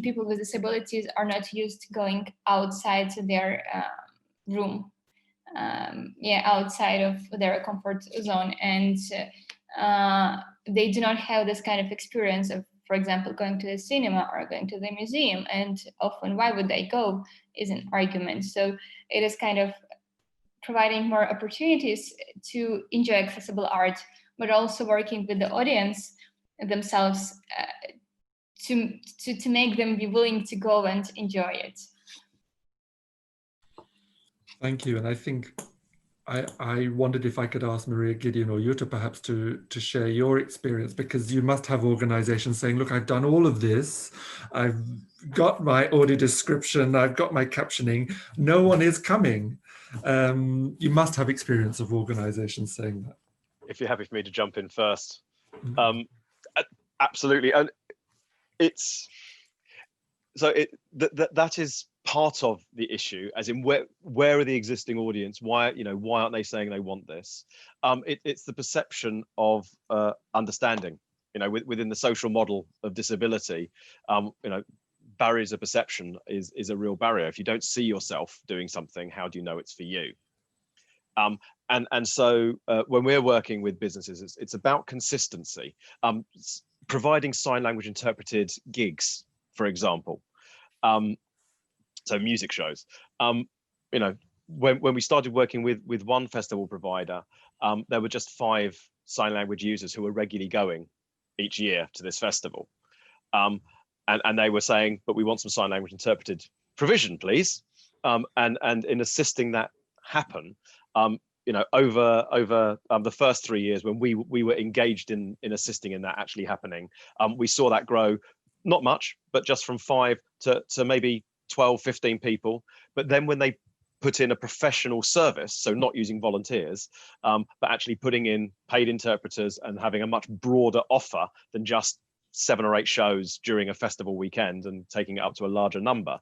people with disabilities are not used to going outside their room, outside of their comfort zone, and they do not have this kind of experience of, for example, going to the cinema or going to the museum, and often why would they go is an argument. So it is kind of providing more opportunities to enjoy accessible art, but also working with the audience themselves to make them be willing to go and enjoy it. Thank you. And I think I wondered if I could ask Maria, Gideon, or Jutta perhaps to share your experience, because you must have organizations saying, look, I've done all of this. I've got my audio description. I've got my captioning. No one is coming. You must have experience of organizations saying that. If you're happy for me to jump in first. Absolutely. And it's, so that is part of the issue, as in where are the existing audience? Why aren't they saying they want this? It's the perception of understanding, within the social model of disability. Barriers of perception is a real barrier. If you don't see yourself doing something, how do you know it's for you? And so when we're working with businesses, it's about consistency. Providing sign language interpreted gigs, for example. So music shows. When we started working with one festival provider, there were just 5 sign language users who were regularly going each year to this festival. And they were saying, but we want some sign language interpreted provision, please. And in assisting that happen, over the first 3 years when we were engaged in assisting in that actually happening, we saw that grow, not much, but just from 5 to maybe 12, 15 people. But then when they put in a professional service, so not using volunteers, but actually putting in paid interpreters and having a much broader offer than just 7 or 8 shows during a festival weekend and taking it up to a larger number,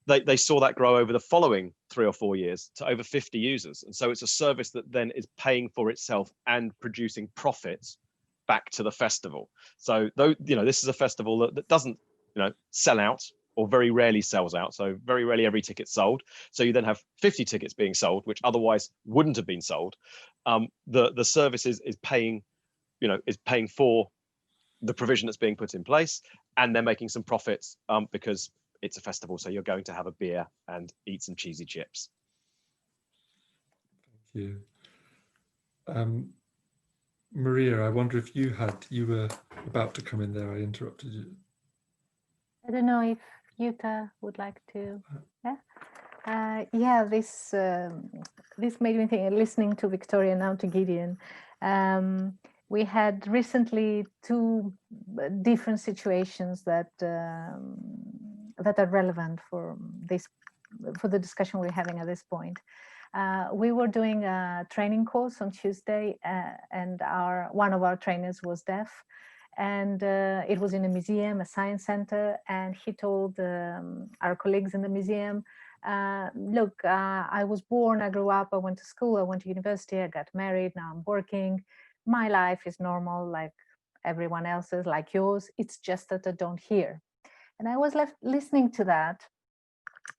they saw that grow over the following 3 or 4 years to over 50 users. And so it's a service that then is paying for itself and producing profits back to the festival. So though, this is a festival that doesn't, sell out, or very rarely sells out. So very rarely every ticket's sold. So you then have 50 tickets being sold, which otherwise wouldn't have been sold. The service is paying, is paying for the provision that's being put in place, and they're making some profits because it's a festival. So you're going to have a beer and eat some cheesy chips. Thank you. Maria, I wonder if you were about to come in there. I interrupted you. I don't know if Jutta would like to. Yeah. This made me think. Listening to Victoria, now to Gideon, we had recently 2 different situations that are relevant for the discussion we're having at this point. We were doing a training course on Tuesday, and one of our trainers was deaf. And it was in a museum, a science center, and he told our colleagues in the museum, look, I was born, I grew up, I went to school, I went to university, I got married, now I'm working. My life is normal like everyone else's, like yours. It's just that I don't hear. And I was left listening to that.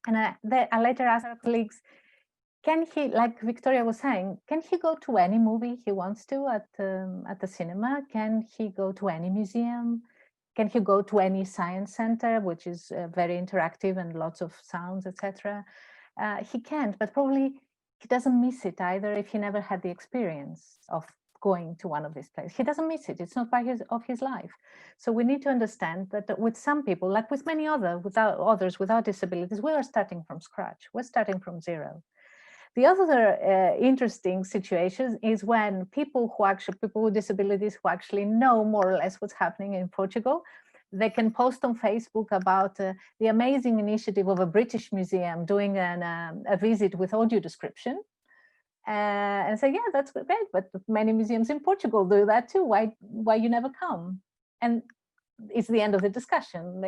And I later asked our colleagues, can he, like Victoria was saying, can he go to any movie he wants to at the cinema? Can he go to any museum? Can he go to any science center, which is very interactive and lots of sounds, etc.? He can't, but probably he doesn't miss it either if he never had the experience of going to one of these places. He doesn't miss it. It's not part of his life. So we need to understand that with some people, like with many others without disabilities, we are starting from scratch. We're starting from zero. The other interesting situation is when people with disabilities who actually know more or less what's happening in Portugal, they can post on Facebook about the amazing initiative of a British museum doing a visit with audio description. And say, yeah, that's great, but many museums in Portugal do that too. Why you never come? And it's the end of the discussion.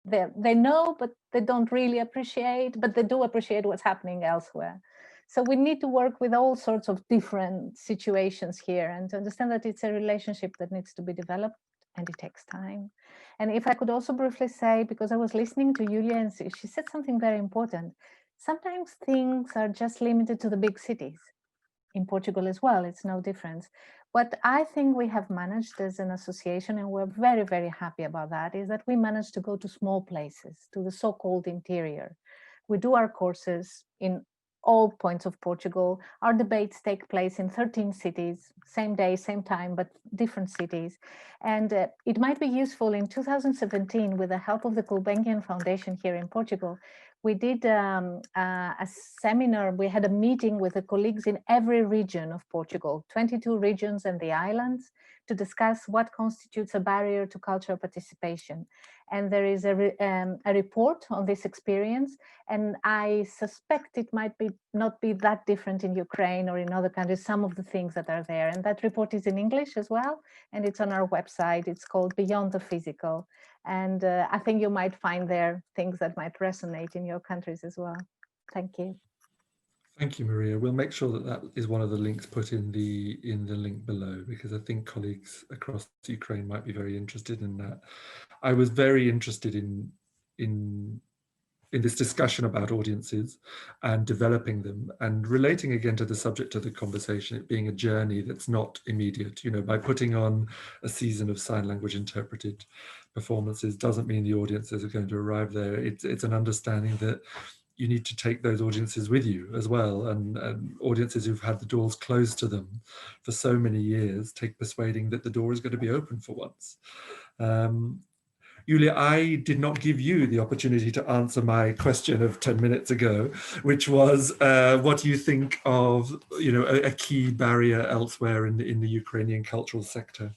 They know, but they don't really appreciate, but they do appreciate what's happening elsewhere. So we need to work with all sorts of different situations here and to understand that it's a relationship that needs to be developed and it takes time. And if I could also briefly say, because I was listening to Julia and she said something very important, sometimes things are just limited to the big cities. In Portugal as well, it's no difference. What I think we have managed as an association, and we're very, very happy about that, is that we managed to go to small places, to the so-called interior. We do our courses in all points of Portugal. Our debates take place in 13 cities, same day, same time, but different cities. And it might be useful in 2017, with the help of the Gulbenkian Foundation here in Portugal, we did a seminar, we had a meeting with the colleagues in every region of Portugal, 22 regions and the islands, to discuss what constitutes a barrier to cultural participation. And there is a report on this experience, and I suspect it might not be that different in Ukraine or in other countries, some of the things that are there. And that report is in English as well, and it's on our website. It's called Beyond the Physical. And I think you might find there things that might resonate in your countries as well. Thank you. Thank you, Maria. We'll make sure that that is one of the links put in the link below, because I think colleagues across Ukraine might be very interested in that. I was very interested in this discussion about audiences and developing them and relating again to the subject of the conversation, it being a journey that's not immediate. You know, by putting on a season of sign language interpreted performances doesn't mean the audiences are going to arrive there. It's an understanding that you need to take those audiences with you as well, and audiences who've had the doors closed to them for so many years take persuading that the door is going to be open for once. Julia, I did not give you the opportunity to answer my question of 10 minutes ago, which was, what do you think of, you know, a key barrier elsewhere in the Ukrainian cultural sector?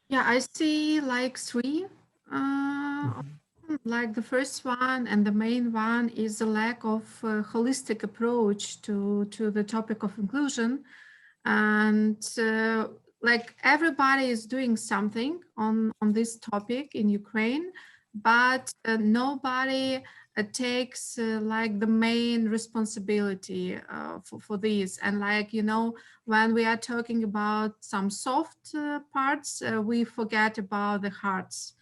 Yeah, I see like three. Like the first one and the main one is the lack of holistic approach to the topic of inclusion. And like everybody is doing something on this topic in Ukraine, but nobody takes like the main responsibility for this. And like, you know, when we are talking about some soft parts, we forget about the hearts.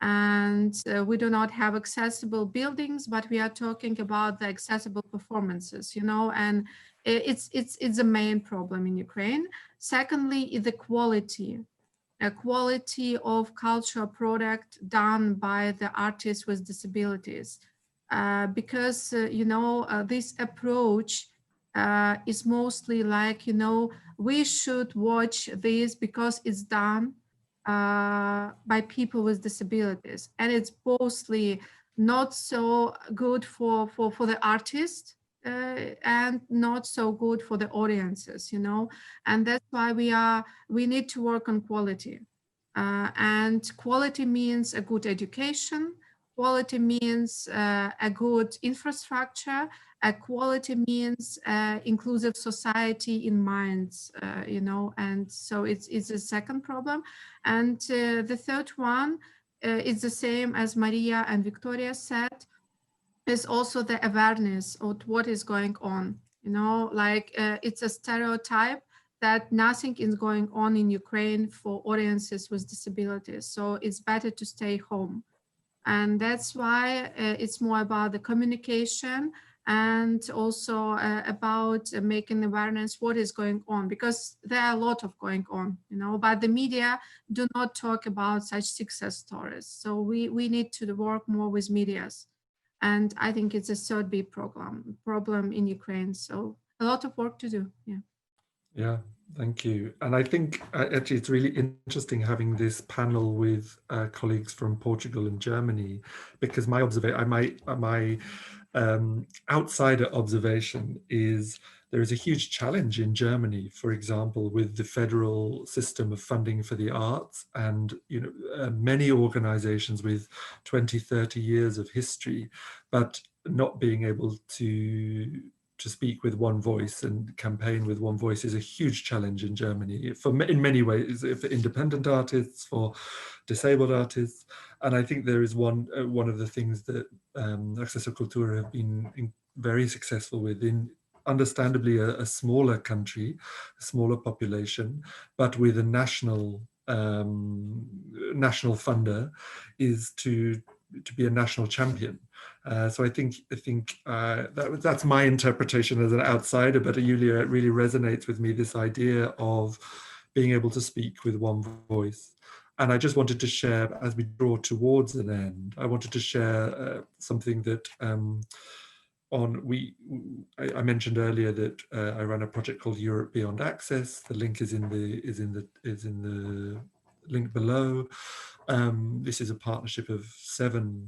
And we do not have accessible buildings, but we are talking about the accessible performances, you know, and it's the main problem in Ukraine. Secondly, is the quality of cultural product done by the artists with disabilities, because you know, this approach is mostly like, you know, we should watch this because it's done by people with disabilities, and it's mostly not so good for the artist and not so good for the audiences, you know. And that's why we need to work on quality, and quality means a good education, quality means a good infrastructure, quality means inclusive society in minds, you know. And so it's a second problem. And the third one is the same as Maria and Victoria said, is also the awareness of what is going on, you know. Like it's a stereotype that nothing is going on in Ukraine for audiences with disabilities, so it's better to stay home. And that's why it's more about the communication and also about making awareness what is going on, because there are a lot of going on, you know, but the media do not talk about such success stories. So we need to work more with medias. And I think it's a third big problem in Ukraine. So a lot of work to do. Yeah. Yeah, thank you. And I think actually it's really interesting having this panel with colleagues from Portugal and Germany, because my observation, my outsider observation is there is a huge challenge in Germany, for example, with the federal system of funding for the arts, and many organizations with 20, 30 years of history, but not being able to speak with one voice and campaign with one voice is a huge challenge in Germany in many ways, for independent artists, for disabled artists. And I think there is one of the things that Acceso Cultura have been very successful with, in understandably a smaller country, a smaller population, but with a national funder, is to be a national champion. So I think that's my interpretation as an outsider, but Julia, it really resonates with me, this idea of being able to speak with one voice. And I just wanted to share, as we draw towards an end, I wanted to share something that I mentioned earlier that I run a project called Europe Beyond Access. The link is in the link below. This is a partnership of 7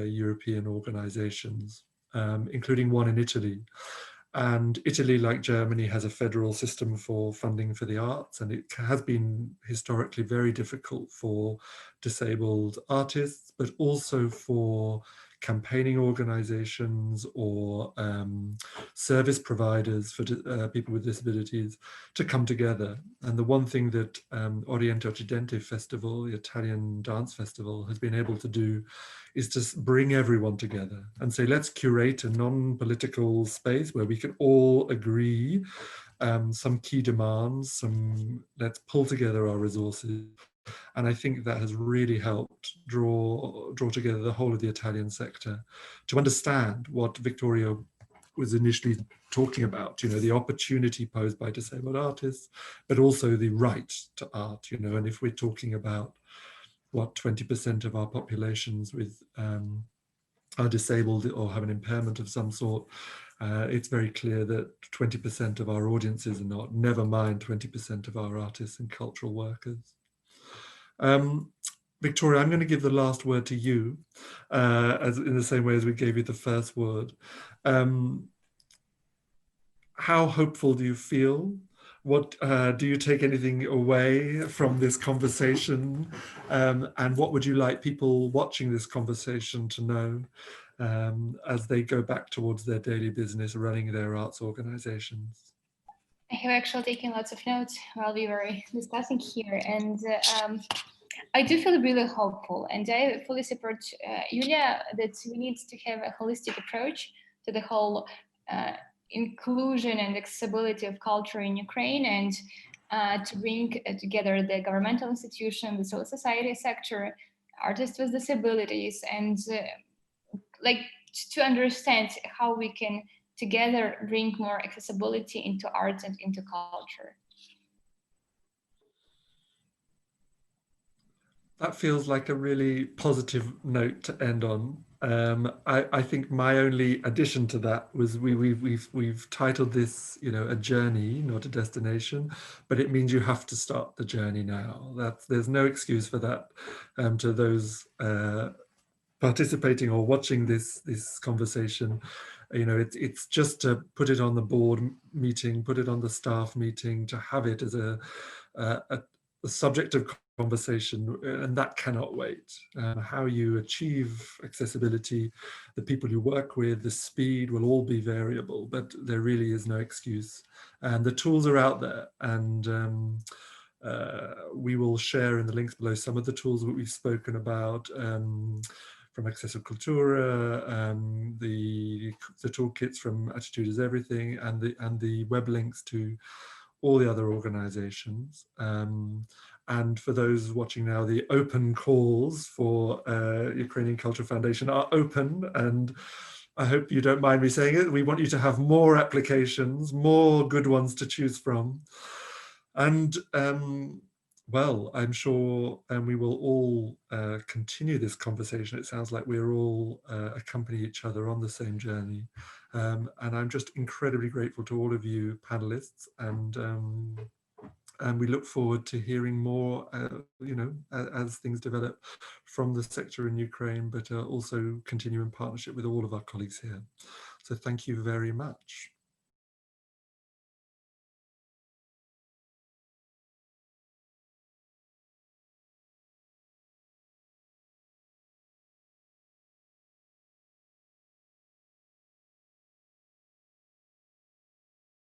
European organizations, including one in Italy. And Italy, like Germany, has a federal system for funding for the arts, and it has been historically very difficult for disabled artists, but also for campaigning organizations or service providers for people with disabilities to come together. And the one thing that Oriente Occidente Festival, the Italian dance festival, has been able to do is to bring everyone together and say, let's curate a non-political space where we can all agree some key demands, let's pull together our resources. And I think that has really helped draw together the whole of the Italian sector to understand what Victoria was initially talking about, the opportunity posed by disabled artists, but also the right to art, and if we're talking about what 20% of our populations are disabled or have an impairment of some sort, it's very clear that 20% of our audiences are not, never mind 20% of our artists and cultural workers. Victoria, I'm going to give the last word to you, as in the same way as we gave you the first word. How hopeful do you feel? What do you take anything away from this conversation? And what would you like people watching this conversation to know as they go back towards their daily business running their arts organizations? I have actually taken lots of notes while we were discussing here, and I do feel really hopeful, and I fully support Julia that we need to have a holistic approach to the whole inclusion and accessibility of culture in Ukraine, and to bring together the governmental institution, the civil society sector, artists with disabilities, and to understand how we can together bring more accessibility into art and into culture. That feels like a really positive note to end on. I think my only addition to that was we've titled this, a journey, not a destination, but it means you have to start the journey now. There's no excuse for that. To those participating or watching this conversation, it's just to put it on the board meeting, put it on the staff meeting, to have it as a subject of conversation, and that cannot wait. How you achieve accessibility, the people you work with, the speed will all be variable, but there really is no excuse. And the tools are out there, and we will share in the links below some of the tools that we've spoken about from Acceso Cultura, the toolkits from Attitude is Everything, and the web links to all the other organizations. And for those watching now, the open calls for Ukrainian Culture Foundation are open, and I hope you don't mind me saying it. We want you to have more applications, more good ones to choose from. And well, I'm sure we will all continue this conversation. It sounds like we're all accompany each other on the same journey. And I'm just incredibly grateful to all of you panelists, and and we look forward to hearing more, you know, as things develop from the sector in Ukraine, but also continue in partnership with all of our colleagues here. So thank you very much.